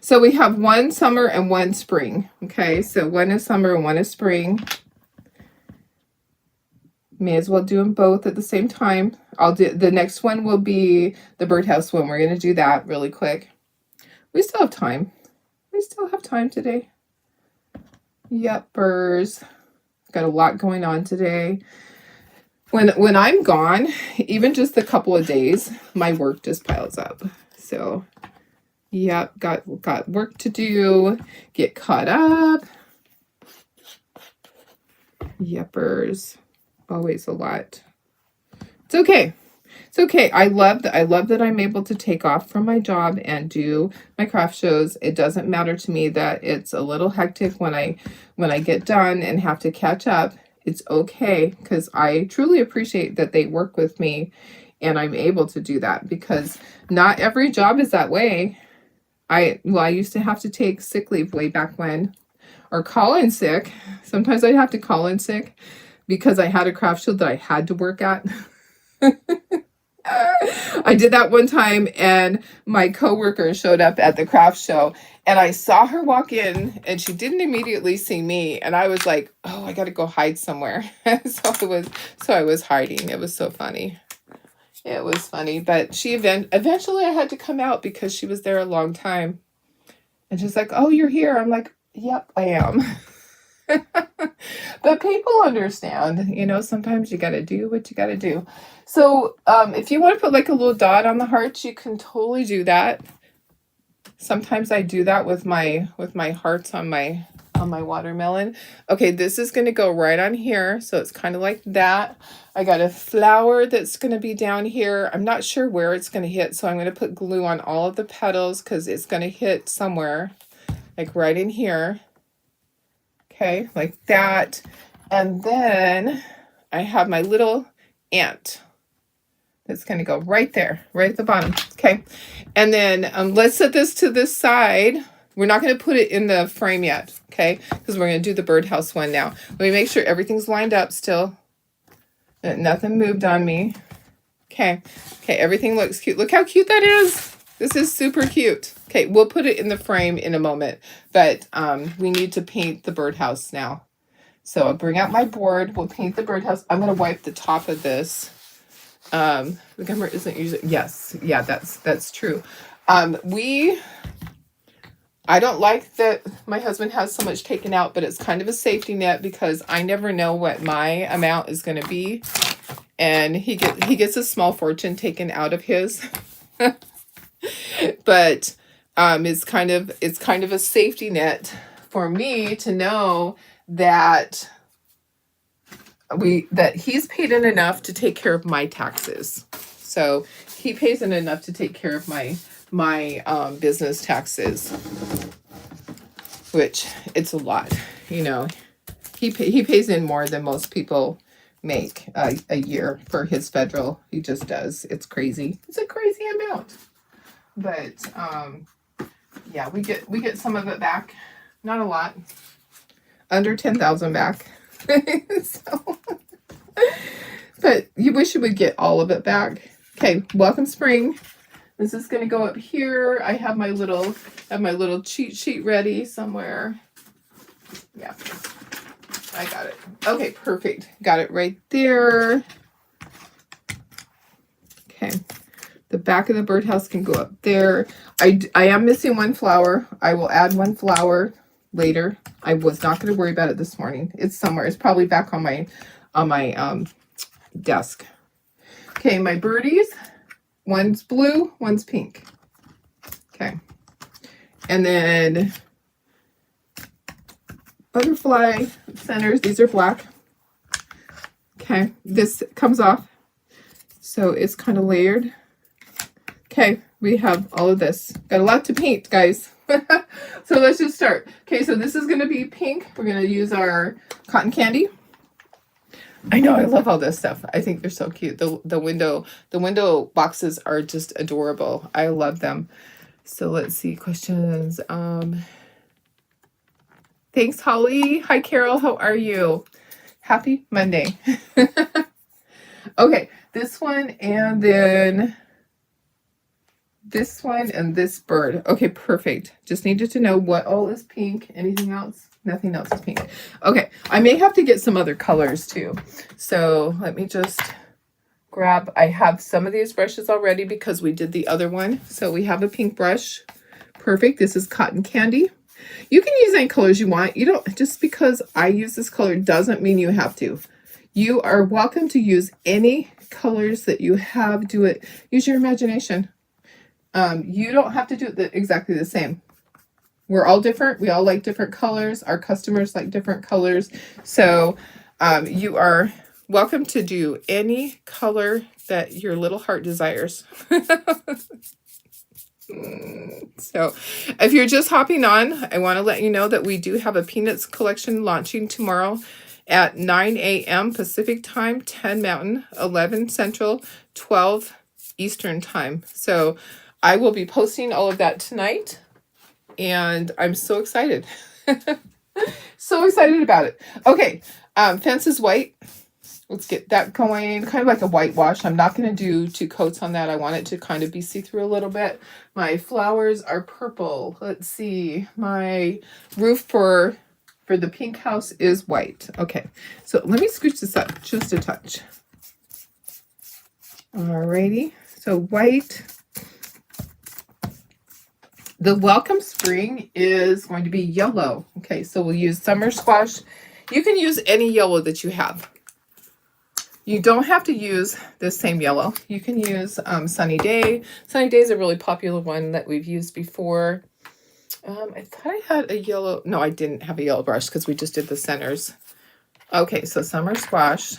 So we have one summer and one spring. Okay, so one is summer and one is spring. May as well do them both at the same time. I'll do the next one will be the birdhouse one. We're going to do that really quick. We still have time. We still have time today. Yuppers. Got a lot going on today. When I'm gone, even just a couple of days, my work just piles up. So, yep, got work to do. Get caught up. Yuppers. Always a lot. It's okay. It's okay. I love that I'm able to take off from my job and do my craft shows. It doesn't matter to me that it's a little hectic when I get done and have to catch up. It's okay because I truly appreciate that they work with me and I'm able to do that because not every job is that way. I used to have to take sick leave way back when, or call in sick. Sometimes I'd have to call in sick because I had a craft show that I had to work at. I did that one time and my coworker showed up at the craft show and I saw her walk in and she didn't immediately see me and I was like, oh, I got to go hide somewhere. So I was hiding. It was so funny. It was funny, but eventually I had to come out because she was there a long time. And she's like, oh, you're here. I'm like, yep, I am. But people understand, you know, sometimes you got to do what you got to do. So if you want to put like a little dot on the hearts, you can totally do that. Sometimes I do that with my hearts on my watermelon. Okay, this is going to go right on here. So it's kind of like that. I got a flower that's going to be down here. I'm not sure where it's going to hit. So I'm going to put glue on all of the petals because it's going to hit somewhere like right in here. Okay, like that. And then I have my little ant that's going to go right there, right at the bottom. Okay, and then let's set this to this side. We're not going to put it in the frame yet, okay, because we're going to do the birdhouse one now. Let me make sure everything's lined up still. That nothing moved on me. Okay, everything looks cute. Look how cute that is. This is super cute. Okay, we'll put it in the frame in a moment, but we need to paint the birdhouse now. So I'll bring out my board. We'll paint the birdhouse. I'm going to wipe the top of this. The camera isn't usually, yes, yeah, that's true. I don't like that my husband has so much taken out, but it's kind of a safety net because I never know what my amount is going to be. And he gets a small fortune taken out of his. But It's kind of a safety net for me to know that he's paid in enough to take care of my taxes. So he pays in enough to take care of my business taxes, which it's a lot. You know, he pays in more than most people make a year for his federal. He just does. It's crazy. It's a crazy amount. But yeah, we get some of it back. Not a lot. Under 10,000 back. So, but you wish you would get all of it back. Okay, welcome spring. This is going to go up here. I have my little cheat sheet ready somewhere. Yeah, I got it. Okay, perfect. Got it right there. Okay, the back of the birdhouse can go up there. I am missing one flower. I will add one flower later. I was not going to worry about it this morning. It's somewhere. It's probably back on my desk. Okay, my birdies. One's blue, one's pink. Okay. And then butterfly centers. These are black. Okay, this comes off. So it's kind of layered. Okay, we have all of this. Got a lot to paint, guys. So let's just start. Okay, so this is going to be pink. We're going to use our cotton candy. I know, I love all this stuff. I think they're so cute. The window boxes are just adorable. I love them. So let's see questions. Thanks, Holly. Hi, Carol. How are you? Happy Monday. Okay, this one and then this one and this bird. Okay, perfect. Just needed to know what all is pink. Anything else? Nothing else is pink. Okay, I may have to get some other colors too. So let me just grab, I have some of these brushes already because we did the other one. So we have a pink brush. Perfect. This is cotton candy. You can use any colors you want. You don't, just because I use this color doesn't mean you have to. You are welcome to use any colors that you have. Do it. Use your imagination. You don't have to do it exactly the same. We're all different. We all like different colors. Our customers like different colors. So you are welcome to do any color that your little heart desires. So if you're just hopping on, I want to let you know that we do have a Peanuts collection launching tomorrow at 9 a.m. Pacific time, 10 Mountain, 11 Central, 12 Eastern time. So I will be posting all of that tonight, and I'm so excited. So excited about it. Okay, fence is white. Let's get that going. Kind of like a whitewash. I'm not going to do 2 coats on that. I want it to kind of be see-through a little bit. My flowers are purple. Let's see. My roof for the pink house is white. Okay, so let me scooch this up just a touch. Alrighty, so white. The welcome spring is going to be yellow. Okay, so we'll use summer squash. You can use any yellow that you have. You don't have to use the same yellow. You can use Sunny Day. Sunny Day is a really popular one that we've used before. I thought I had a yellow. No, I didn't have a yellow brush because we just did the centers. Okay, so summer squash.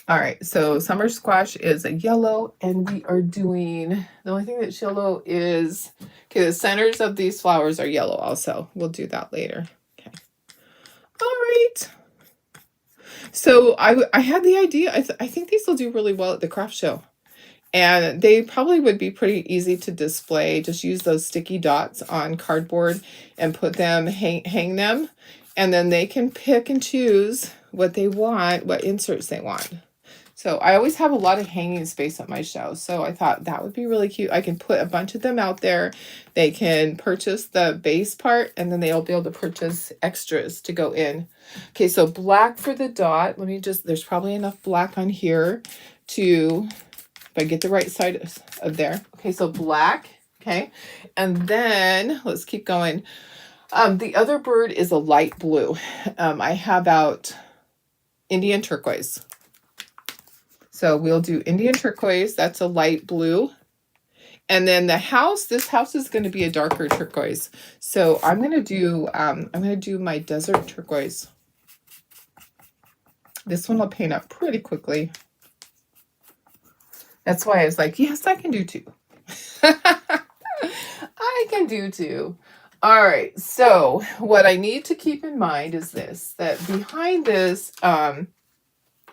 All right, so summer squash is a yellow, and we are doing, the only thing that's yellow is, okay, the centers of these flowers are yellow also. We'll do that later. Okay. All right. So I had the idea, I think these will do really well at the craft show. And they probably would be pretty easy to display. Just use those sticky dots on cardboard and put them, hang them. And then they can pick and choose what they want, what inserts they want. So I always have a lot of hanging space at my show. So I thought that would be really cute. I can put a bunch of them out there. They can purchase the base part, and then they'll be able to purchase extras to go in. Okay, so black for the dot. Let me just, there's probably enough black on here to, if I get the right side of there. Okay, so black. Okay, and then let's keep going. The other bird is a light blue. I have out Indian turquoise. So we'll do Indian turquoise. That's a light blue. And then the house, this house is going to be a darker turquoise. So I'm going to do my desert turquoise. This one I'll paint up pretty quickly. That's why I was like, yes, I can do two. I can do two. All right. So what I need to keep in mind is this, that behind this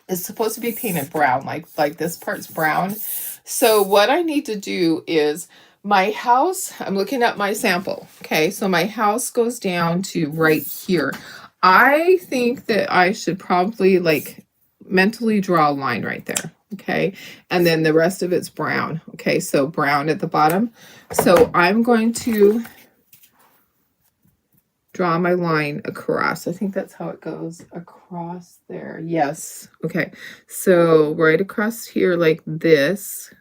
is supposed to be painted brown, like this part's brown. So what I need to do is my house, I'm looking at my sample. Okay. So my house goes down to right here. I think that I should probably like mentally draw a line right there. Okay. And then the rest of it's brown. Okay. So brown at the bottom. So I'm going to draw my line across. I think that's how it goes, across there. Yes. Okay. So right across here like this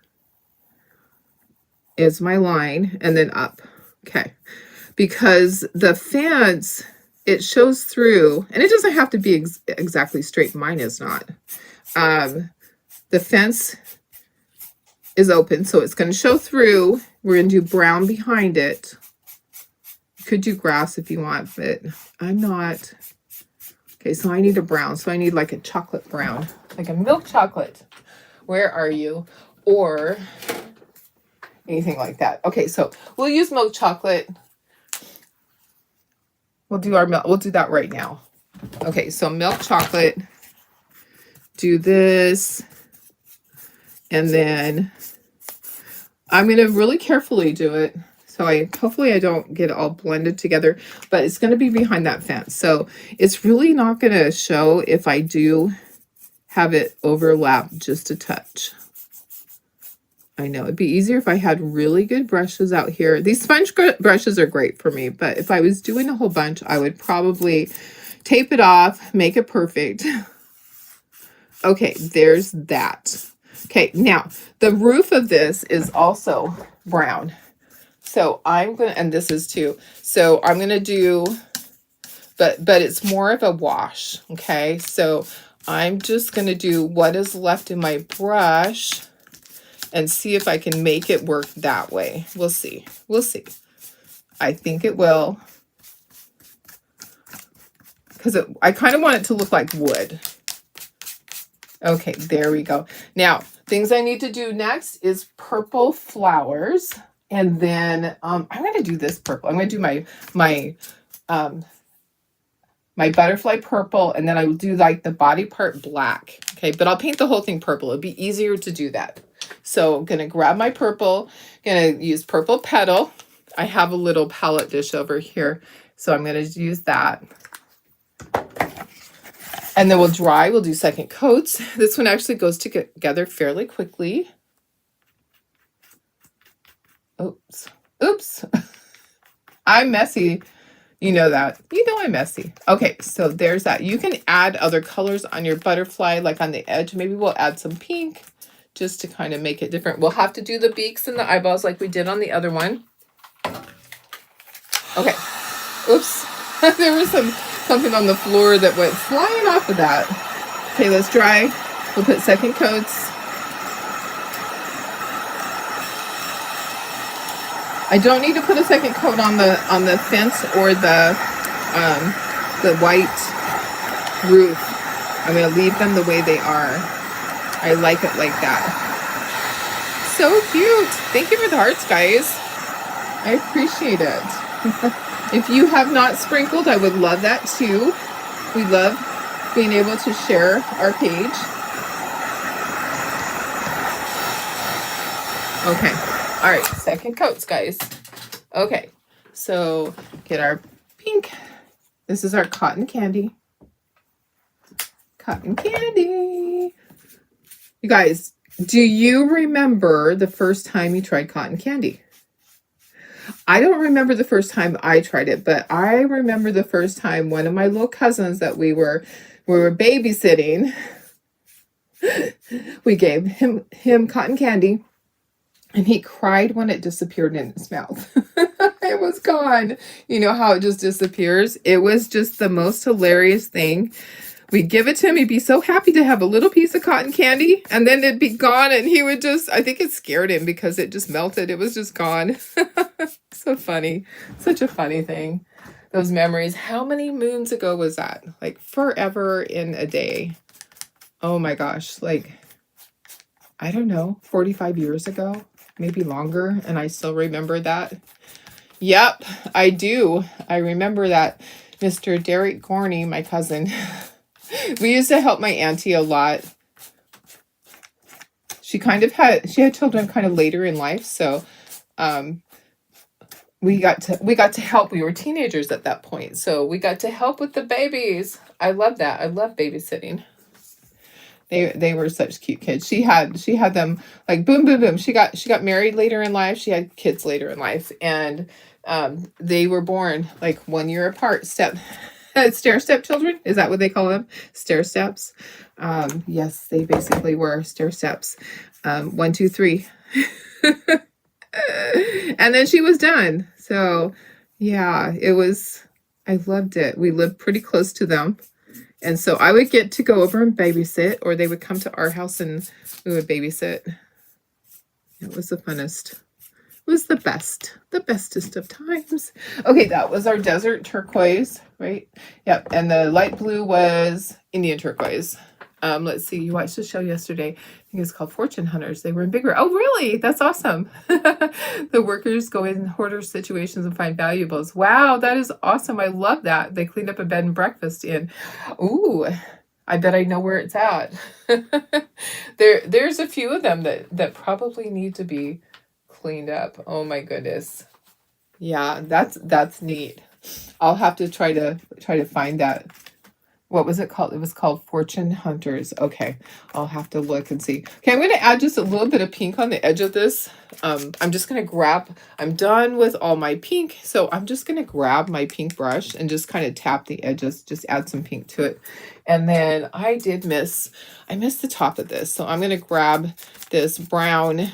is my line, and then up. Okay. Because the fence, it shows through, and it doesn't have to be exactly straight. Mine is not. The fence is open, so it's going to show through. We're going to do brown behind it. You could do grass if you want, but I'm not. Okay, so I need a brown. So I need like a chocolate brown, like a milk chocolate. Where are you? Or anything like that. Okay, so we'll use milk chocolate. We'll do our milk. We'll do that right now. Okay, so milk chocolate. Do this. And then I'm going to really carefully do it. So hopefully I don't get it all blended together, but it's going to be behind that fence. So it's really not going to show if I do have it overlap just a touch. I know it'd be easier if I had really good brushes out here. These sponge brushes are great for me, but if I was doing a whole bunch, I would probably tape it off, make it perfect. Okay, there's that. Okay, now the roof of this is also brown. So I'm going to, and this is too. So I'm going to do, but it's more of a wash. Okay, so I'm just going to do what is left in my brush and see if I can make it work that way. We'll see. We'll see. I think it will. Because I kind of want it to look like wood. Okay, there we go. Now, things I need to do next is purple flowers. And then I'm going to do this purple. I'm going to do my butterfly purple, and then I will do like the body part black. Okay, but I'll paint the whole thing purple. It'll be easier to do that. So I'm going to grab my purple, going to use purple petal. I have a little palette dish over here, so I'm going to use that. And then we'll dry. We'll do second coats. This one actually goes together fairly quickly. Oops. Oops. I'm messy. You know that. You know I'm messy. Okay, so there's that. You can add other colors on your butterfly, like on the edge. Maybe we'll add some pink just to kind of make it different. We'll have to do the beaks and the eyeballs like we did on the other one. Okay. Oops. There was something on the floor that went flying off of that. Okay, let's dry. We'll put second coats. I don't need to put a second coat on the fence or the white roof. I'm going to leave them the way they are. I like it like that. So cute. Thank you for the hearts, guys. I appreciate it. If you have not sprinkled, I would love that too. We love being able to share our page. Okay. All right, second coats, guys. Okay, so get our pink. This is our cotton candy. Cotton candy. You guys, do you remember the first time you tried cotton candy? I don't remember the first time I tried it, but I remember the first time one of my little cousins that we were babysitting, we gave him cotton candy. And he cried when it disappeared in his mouth. It was gone. You know how it just disappears? It was just the most hilarious thing. we'd give it to him. He'd be so happy to have a little piece of cotton candy, and then it'd be gone, and he would just, I think it scared him because it just melted. It was just gone. So funny. Such a funny thing. Those memories. How many moons ago was that? Like forever in a day. Oh my gosh. Like, I don't know, 45 years ago, maybe longer. And I still remember that. Yep, I do. I remember that. Mr. Derek Gorney, my cousin. We used to help my auntie a lot. She had children kind of later in life. So, we got to help. We were teenagers at that point. So we got to help with the babies. I love that. I love babysitting. They were such cute kids. She had them like boom, boom, boom. She got married later in life. She had kids later in life. And they were born like 1 year apart. Stair step children. Is that what they call them? Stair steps. Yes, they basically were stair steps. 1, 2, 3. And then she was done. So yeah, I loved it. We lived pretty close to them. And so I would get to go over and babysit, or they would come to our house and we would babysit. It was the funnest. It was the bestest of times. Okay, that was our desert turquoise, right? Yep, and the light blue was Indian turquoise. Let's see, you watched the show yesterday. I think it's called Fortune Hunters. They were in bigger. Oh, really? That's awesome. The workers go in hoarder situations and find valuables. Wow, that is awesome. I love that. They cleaned up a bed and breakfast in. Ooh, I bet I know where it's at. There's a few of them that probably need to be cleaned up. Oh my goodness. Yeah, that's neat. I'll have to try to find that. What was it called? It was called Fortune Hunters. Okay, I'll have to look and see. Okay, I'm going to add just a little bit of pink on the edge of this. I'm just going to I'm done with all my pink, so I'm just going to grab my pink brush and just kind of tap the edges, just add some pink to it. And then I missed the top of this, so I'm going to grab this brown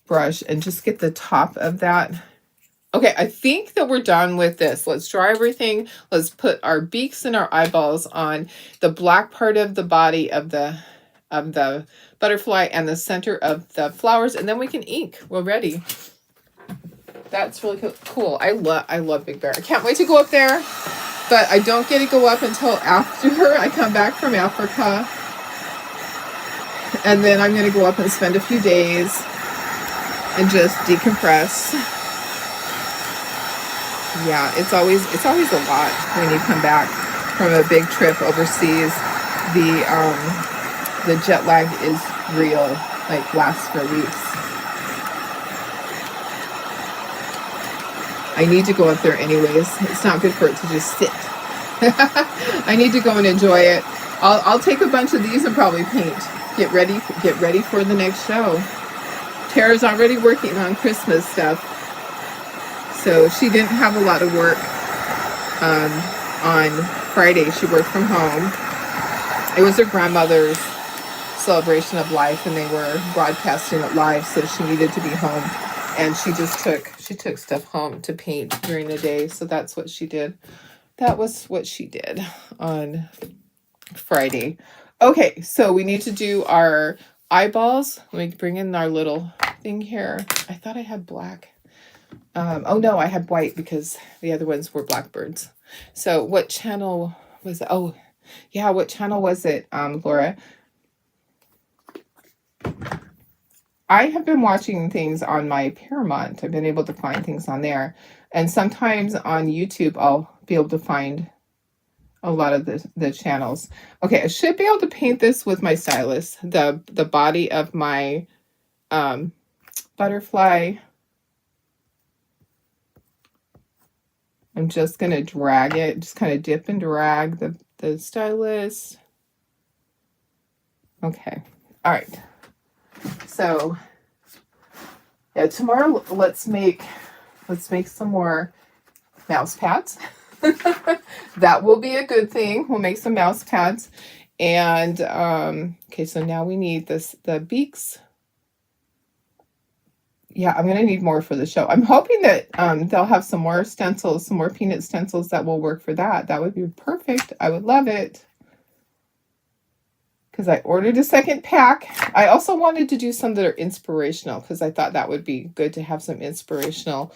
brush and just get the top of that. Okay, I think that we're done with this. Let's dry everything. Let's put our beaks and our eyeballs on the black part of the body of the butterfly and the center of the flowers, and then we can ink. We're ready. That's really cool. I love Big Bear. I can't wait to go up there, but I don't get to go up until after I come back from Africa. And then I'm going to go up and spend a few days and just decompress. Yeah, it's always a lot when you come back from a big trip overseas. The jet lag is real, like lasts for weeks. I need to go up there anyways. It's not good for it to just sit. I need to go and enjoy it. I'll take a bunch of these and probably paint. Get ready for the next show. Tara's already working on Christmas stuff. So she didn't have a lot of work on Friday. She worked from home. It was her grandmother's celebration of life, and they were broadcasting it live, so she needed to be home. And she took stuff home to paint during the day. So that's what she did. That was what she did on Friday. Okay, so we need to do our eyeballs. Let me bring in our little thing here. I thought I had black. Oh no, I had white because the other ones were blackbirds. So what channel was it? Oh, yeah, what channel was it, Laura? I have been watching things on my Paramount. I've been able to find things on there. And sometimes on YouTube, I'll be able to find a lot of the channels. Okay, I should be able to paint this with my stylus. The body of my butterfly. I'm just going to drag it, just kind of dip and drag the stylus. Okay. All right. So, yeah, tomorrow let's make some more mouse pads. That will be a good thing. We'll make some mouse pads. And, okay, so now we need the beaks. Yeah, I'm going to need more for the show. I'm hoping that they'll have some more stencils, some more peanut stencils that will work for that. That would be perfect. I would love it. because I ordered a second pack. I also wanted to do some that are inspirational because I thought that would be good to have some inspirational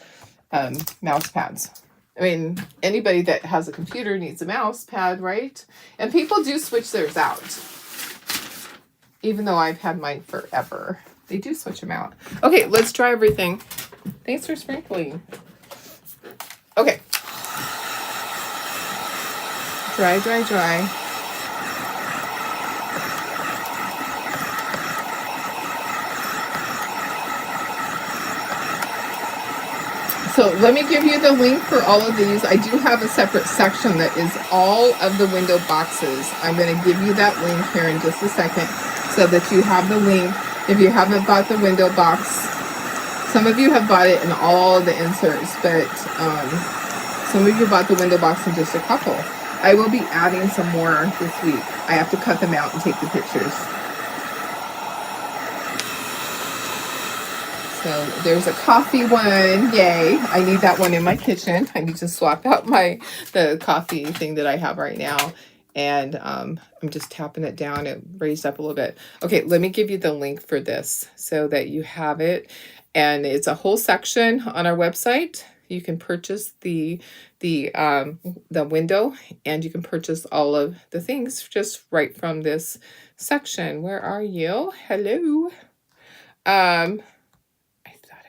mouse pads. I mean, anybody that has a computer needs a mouse pad, right? And people do switch theirs out. Even though I've had mine forever. They do switch them out. Okay, let's dry everything. Thanks for sprinkling. Okay. Dry, dry, dry. So let me give you the link for all of these. I do have a separate section that is all of the window boxes. I'm going to give you that link here in just a second so that you have the link. If you haven't bought the window box, some of you have bought it in all the inserts, but some of you bought the window box in just a couple. I will be adding some more this week. I have to cut them out and take the pictures. So there's a coffee one. Yay. I need that one in my kitchen. I need to swap out the coffee thing that I have right now. And I'm just tapping it down. It raised up a little bit. Okay, let me give you the link for this so that you have it. And it's a whole section on our website. You can purchase the window, and you can purchase all of the things just right from this section. Where are you? Hello.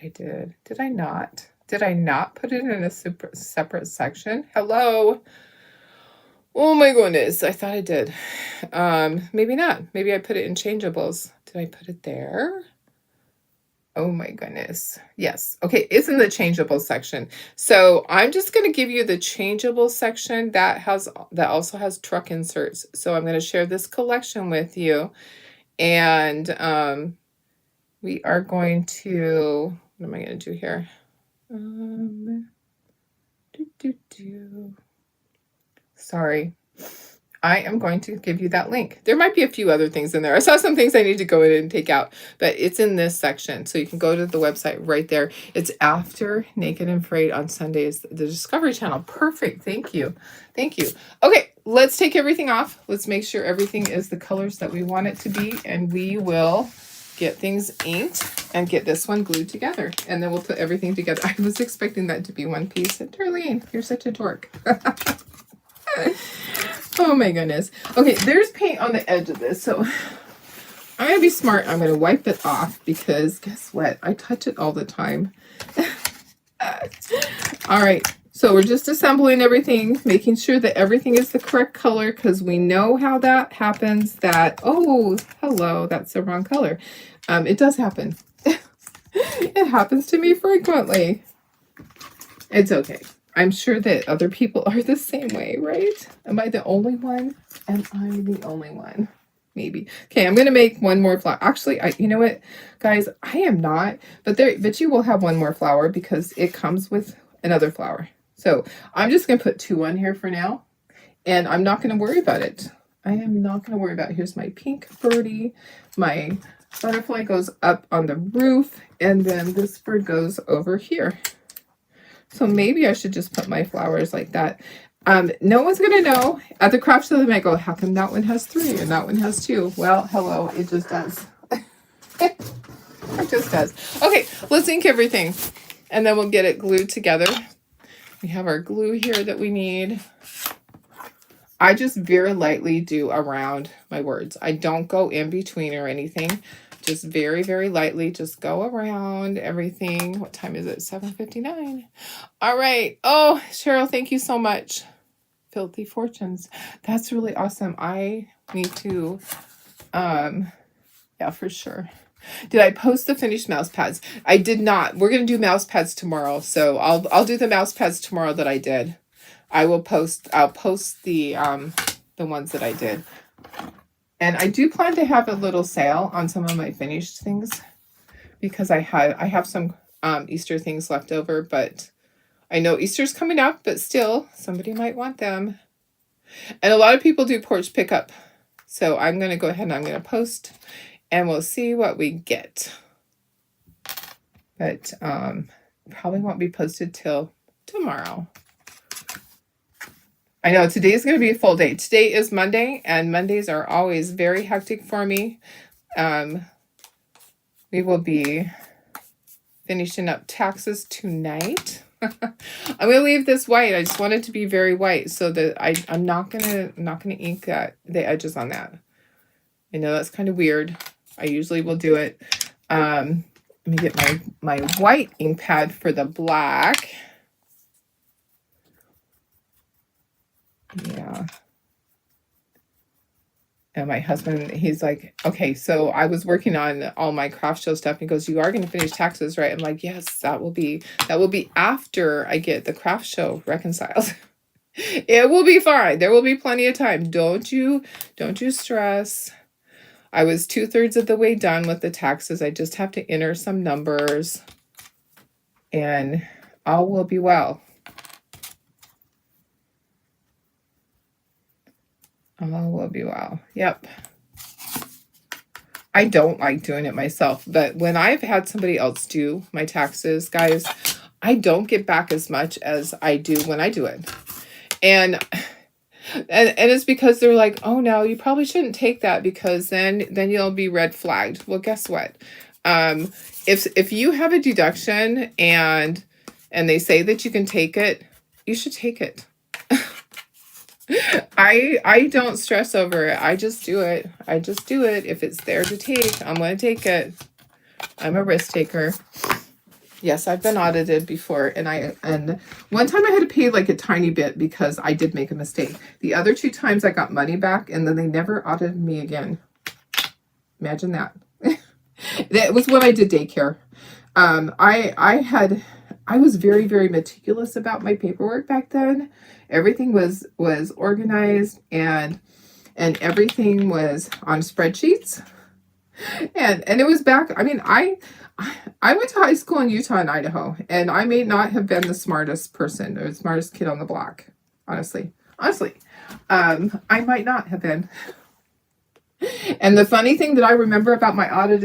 I did. Did I not? Did I not put it in a separate section? Hello. Oh my goodness. I thought I did. Maybe not. Maybe I put it in changeables. Did I put it there? Oh my goodness. Yes. Okay. It's in the changeable section. So I'm just going to give you the changeable section that also has truck inserts. So I'm going to share this collection with you, and we are going to, what am I going to do here? Sorry. I am going to give you that link. There might be a few other things in there. I saw some things I need to go in and take out, but it's in this section. So you can go to the website right there. It's after Naked and Afraid on Sundays, the Discovery Channel. Perfect. Thank you. Thank you. Okay, let's take everything off. Let's make sure everything is the colors that we want it to be, and we will get things inked and get this one glued together, and then we'll put everything together. I was expecting that to be one piece. And Darlene, you're such a dork. Oh my goodness. Okay, there's paint on the edge of this, so I'm gonna be smart. I'm gonna wipe it off because guess what? I touch it all the time. All right, so we're just assembling everything, making sure that everything is the correct color, because we know how that happens. That, oh, hello, that's the wrong color. It does happen. It happens to me frequently. It's okay. I'm sure that other people are the same way, right? Am I the only one? Am I the only one? Maybe. Okay, I'm going to make one more flower. Actually, you know what, guys? I am not. But you will have one more flower because it comes with another flower. So I'm just going to put two on here for now. And I'm not going to worry about it. I am not going to worry about it. Here's my pink birdie. My butterfly goes up on the roof. And then this bird goes over here. So maybe I should just put my flowers like that. No one's going to know. At the craft show, they might go, how come that one has 3 and that one has 2? Well, hello, it just does. It just does. Okay, let's ink everything. And then we'll get it glued together. We have our glue here that we need. I just very lightly do around my words. I don't go in between or anything. Just very, very lightly, just go around everything. What time is it? 7:59. All right. Oh, Cheryl, thank you so much. Filthy Fortunes. That's really awesome. I need to, yeah, for sure. Did I post the finished mouse pads? I did not. We're going to do mouse pads tomorrow. So I'll do the mouse pads tomorrow that I did. I'll post the ones that I did. And I do plan to have a little sale on some of my finished things because I have some Easter things left over, but I know Easter's coming up, but still somebody might want them. And a lot of people do porch pickup. So I'm going to go ahead and I'm going to post and we'll see what we get. But probably won't be posted till tomorrow. I know today's going to be a full day. Today is Monday, and Mondays are always very hectic for me. We will be finishing up taxes tonight. I'm going to leave this white. I just want it to be very white so that I'm not gonna ink the edges on that. I know that's kind of weird. I usually will do it. Let me get my white ink pad for the black. Yeah. And my husband, he's like, okay, so I was working on all my craft show stuff. He goes, you are going to finish taxes, right? I'm like, yes, that will be after I get the craft show reconciled. It will be fine. There will be plenty of time. Don't you stress. I was 2/3 of the way done with the taxes. I just have to enter some numbers and all will be well. All will be well. Yep. I don't like doing it myself, but when I've had somebody else do my taxes, guys, I don't get back as much as I do when I do it. And it's because they're like, oh no, you probably shouldn't take that because then you'll be red flagged. Well, guess what? If you have a deduction and they say that you can take it, you should take it. I don't stress over it. I just do it. I just do it. If it's there to take, I'm going to take it. I'm a risk taker. Yes, I've been audited before, and one time I had to pay like a tiny bit because I did make a mistake. The other 2 times I got money back, and then they never audited me again. Imagine that. That was when I did daycare. I was very, very meticulous about my paperwork back then. Everything was organized and everything was on spreadsheets. And it was back, I mean, I went to high school in Utah and Idaho, and I may not have been the smartest person or the smartest kid on the block. Honestly. I might not have been. And the funny thing that I remember about my audit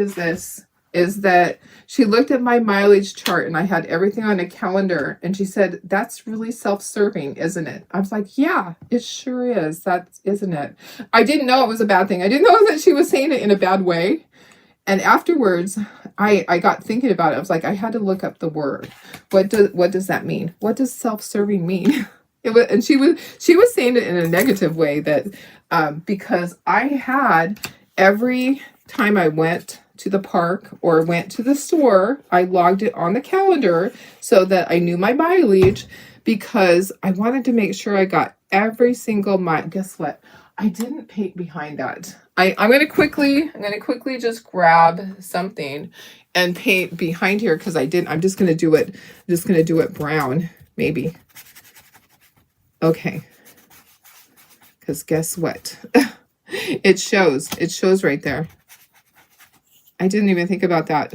is that she looked at my mileage chart and I had everything on a calendar, and she said, that's really self-serving, isn't it? I was like, yeah, it sure is. Isn't it? I didn't know it was a bad thing. I didn't know that she was saying it in a bad way. And afterwards, I got thinking about it. I was like, I had to look up the word. What does that mean? What does self-serving mean? And she was saying it in a negative way, that because I had, every time I went to the park or went to the store, I logged it on the calendar so that I knew my mileage, because I wanted to make sure I got every single mile. Guess what? I didn't paint behind that. I'm gonna quickly just grab something and paint behind here, because I didn't. I'm just gonna do it brown, maybe. Okay. Because guess what? It shows right there. I didn't even think about that.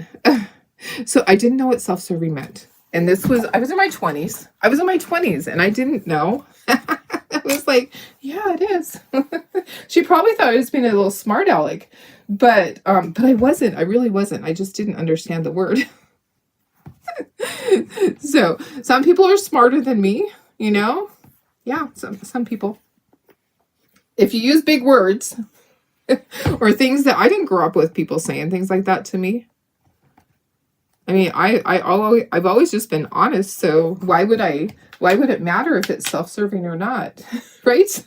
So I didn't know what self-serving meant. And I was in my 20s. And I didn't know. I was like, yeah, it is. She probably thought I was being a little smart aleck, but I wasn't. I really wasn't. I just didn't understand the word. So some people are smarter than me, you know? Yeah, some people. If you use big words or things that I didn't grow up with, people saying things like that to me. I mean, I've always just been honest, so why would it matter if it's self-serving or not? Right?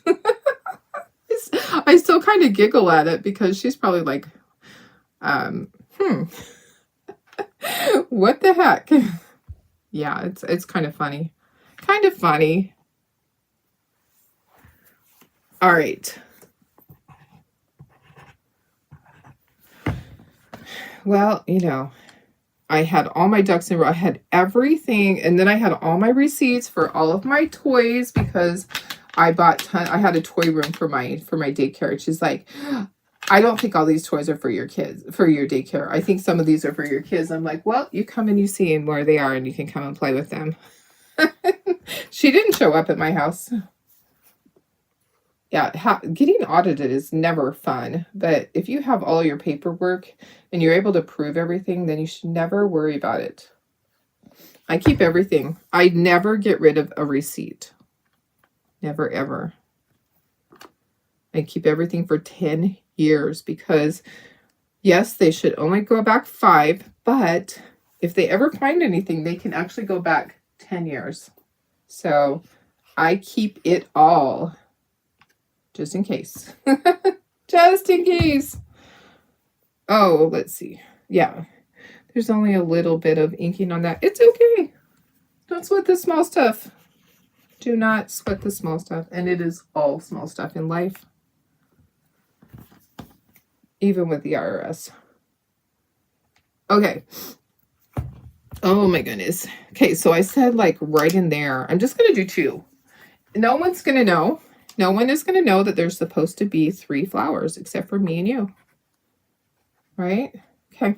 I still kind of giggle at it, because she's probably like, what the heck? Yeah, it's kind of funny. Kind of funny. All right. Well, you know, I had all my ducks in a row. I had everything, and then I had all my receipts for all of my toys, because I had a toy room for my daycare. And she's like, I don't think all these toys are for your kids, for your daycare. I think some of these are for your kids. I'm like, well, you come and you see where they are, and you can come and play with them. She didn't show up at my house. Yeah, getting audited is never fun, but if you have all your paperwork and you're able to prove everything, then you should never worry about it. I keep everything. I never get rid of a receipt. Never, ever. I keep everything for 10 years because, yes, they should only go back 5, but if they ever find anything, they can actually go back 10 years. So I keep it all just in case. Just in case. Oh, let's see. Yeah, there's only a little bit of inking on that. It's okay. Don't sweat the small stuff. Do not sweat the small stuff. And it is all small stuff in life. Even with the IRS. Okay. Oh my goodness. Okay, so I said like right in there. I'm just going to do 2. No one's going to know. No one is going to know that there's supposed to be 3 flowers except for me and you. Right? Okay.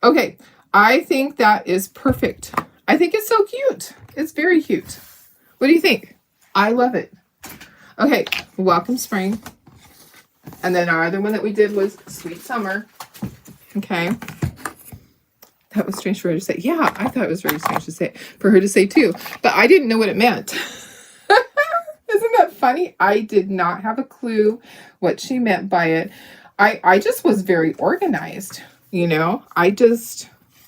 Okay. I think that is perfect. I think it's so cute. It's very cute. What do you think? I love it. Okay. Welcome spring. And then our other one that we did was Sweet Summer. Okay. That was strange for her to say. Yeah, I thought it was very strange to say, for her to say too. But I didn't know what it meant. Isn't that funny? I did not have a clue what she meant by it. I just was very organized, you know.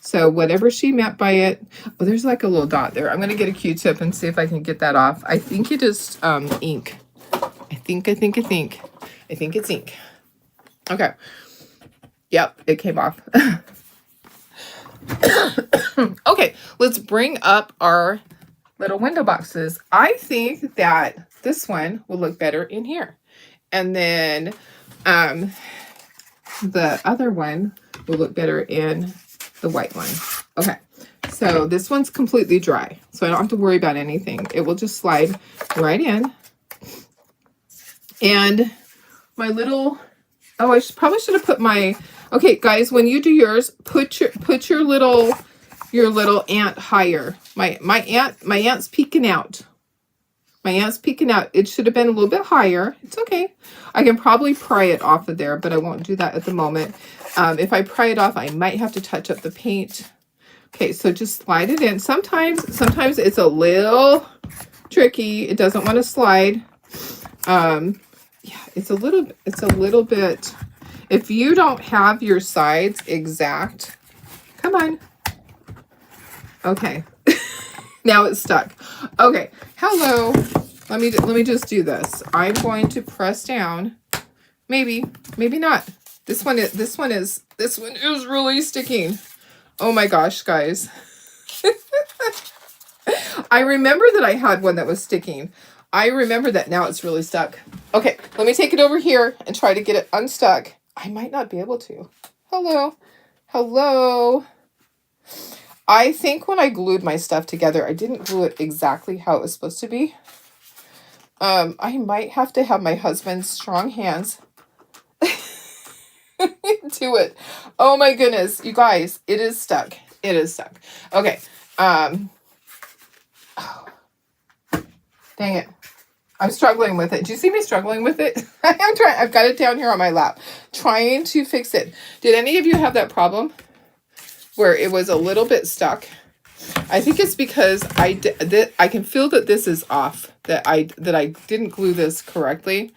So whatever she meant by it. Oh, there's like a little dot there. I'm going to get a Q-tip and see if I can get that off. I think it is ink. I think it's ink. Okay. Yep, it came off. Okay, let's bring up our little window boxes. I think that this one will look better in here. And then the other one will look better in the white one. Okay, so this one's completely dry, so I don't have to worry about anything. It will just slide right in. And my little, oh, I probably should have put my, okay, guys, when you do yours, put your little ant higher. My ant's peeking out. My ant's peeking out. It should have been a little bit higher. It's okay. I can probably pry it off of there, but I won't do that at the moment. If I pry it off, I might have to touch up the paint. Okay, so just slide it in. Sometimes it's a little tricky. It doesn't want to slide. Yeah, it's a little bit, if you don't have your sides exact, come on. Okay. Now it's stuck. Okay. Hello. Let me just do this. I'm going to press down. Maybe not. This one is really sticking. Oh my gosh, guys. I remember that I had one that was sticking. I remember that now it's really stuck. Okay, let me take it over here and try to get it unstuck. I might not be able to. Hello. Hello. I think when I glued my stuff together, I didn't glue it exactly how it was supposed to be. I might have to have my husband's strong hands do it. Oh my goodness, you guys, it is stuck. It is stuck. Okay. Oh, dang it. I'm struggling with it. Do you see me struggling with it? I'm trying. I've got it down here on my lap, trying to fix it. Did any of you have that problem where it was a little bit stuck? I think it's because I can feel that this is off, that I didn't glue this correctly.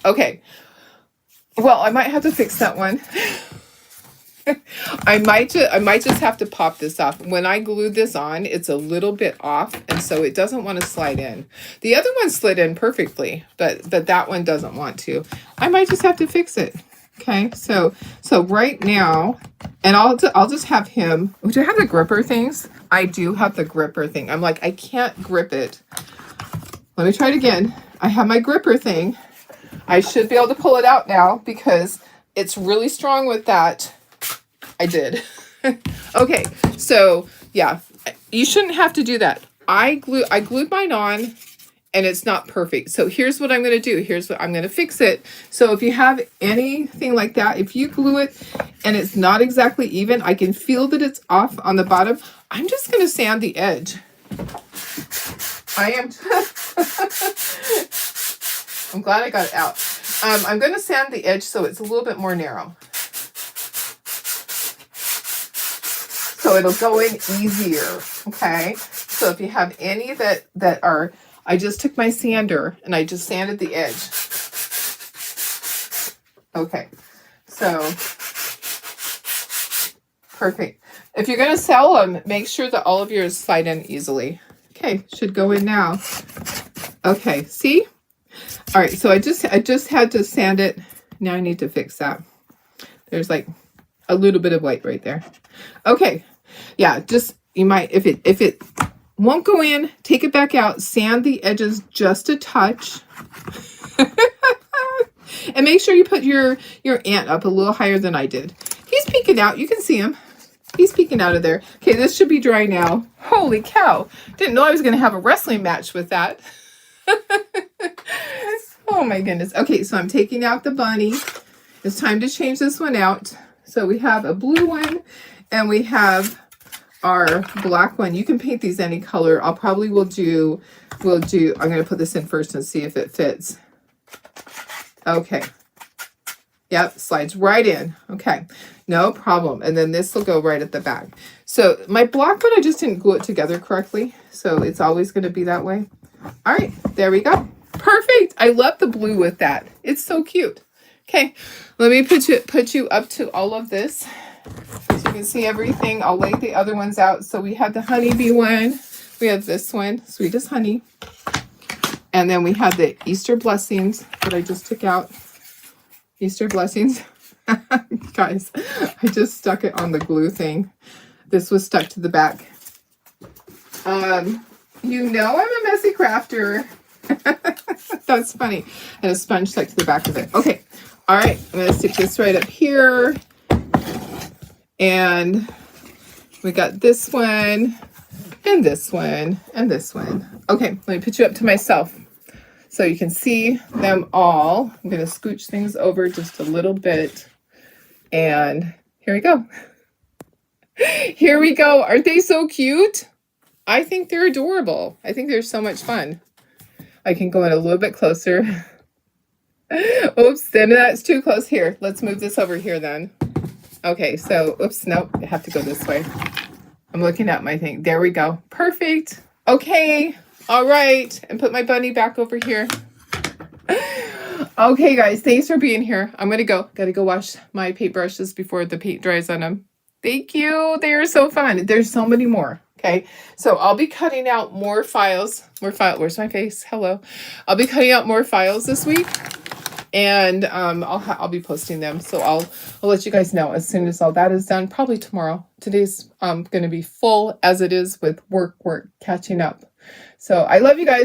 Okay. Well, I might have to fix that one. I might just have to pop this off. When I glued this on, it's a little bit off, and so it doesn't want to slide in. The other one slid in perfectly, but that one doesn't want to. I might just have to fix it. Okay, so right now, and I'll just have him. Do I have the gripper things? I do have the gripper thing. I'm like, I can't grip it. Let me try it again. I have my gripper thing. I should be able to pull it out now because it's really strong with that. I did. Okay, so yeah, you shouldn't have to do that. I glued mine on, and it's not perfect. So here's what I'm going to do. Here's what I'm going to fix it. So if you have anything like that, if you glue it and it's not exactly even, I can feel that it's off on the bottom. I'm just going to sand the edge. I'm glad I got it out. I'm going to sand the edge so it's a little bit more narrow. So it'll go in easier, okay? So if you have any that are, I just took my sander and I just sanded the edge. Okay, so perfect. If you're going to sell them, make sure that all of yours slide in easily. Okay, should go in now. Okay, see? All right, so I just had to sand it. Now I need to fix that. There's like a little bit of white right there. Okay, yeah, just you might if it won't go in, take it back out, sand the edges just a touch. And make sure you put your ant up a little higher than I did. He's peeking out. You can see him. He's peeking out of there. Okay, this should be dry now. Holy cow. Didn't know I was going to have a wrestling match with that. Oh my goodness. Okay, so I'm taking out the bunny. It's time to change this one out. So we have a blue one and we have our black one. You can paint these any color. I'm going to put this in first and see if it fits. Okay. Yep, slides right in. Okay, no problem. And then this will go right at the back. So my black one, I just didn't glue it together correctly. So it's always going to be that way. All right, there we go. Perfect. I love the blue with that. It's so cute. Okay, let me put you up to all of this so you can see everything. I'll lay the other ones out. So we have the honeybee one. We have this one, Sweet as Honey. And then we have the Easter blessings that I just took out. Easter blessings. Guys, I just stuck it on the glue thing. This was stuck to the back. You know I'm a messy crafter. That's funny. And a sponge stuck to the back of it. Okay. All right. I'm going to stick this right up here. And we got this one and this one and this one. Okay. Let me put you up to myself so you can see them all. I'm going to scooch things over just a little bit. And here we go. Here we go. Aren't they so cute? I think they're adorable. I think they're so much fun. I can go in a little bit closer. Oops, then that's too close. Here, let's move this over here then. Okay, so, oops, nope, I have to go this way. I'm looking at my thing. There we go. Perfect. Okay, all right. And put my bunny back over here. Okay, guys, thanks for being here. I'm going to go. Got to go wash my paintbrushes before the paint dries on them. Thank you. They are so fun. There's so many more. Okay, so I'll be cutting out more files. Where's my face? Hello. I'll be cutting out more files this week, and I'll be posting them. So I'll let you guys know as soon as all that is done. Probably tomorrow. Today's going to be full as it is with work catching up. So I love you guys.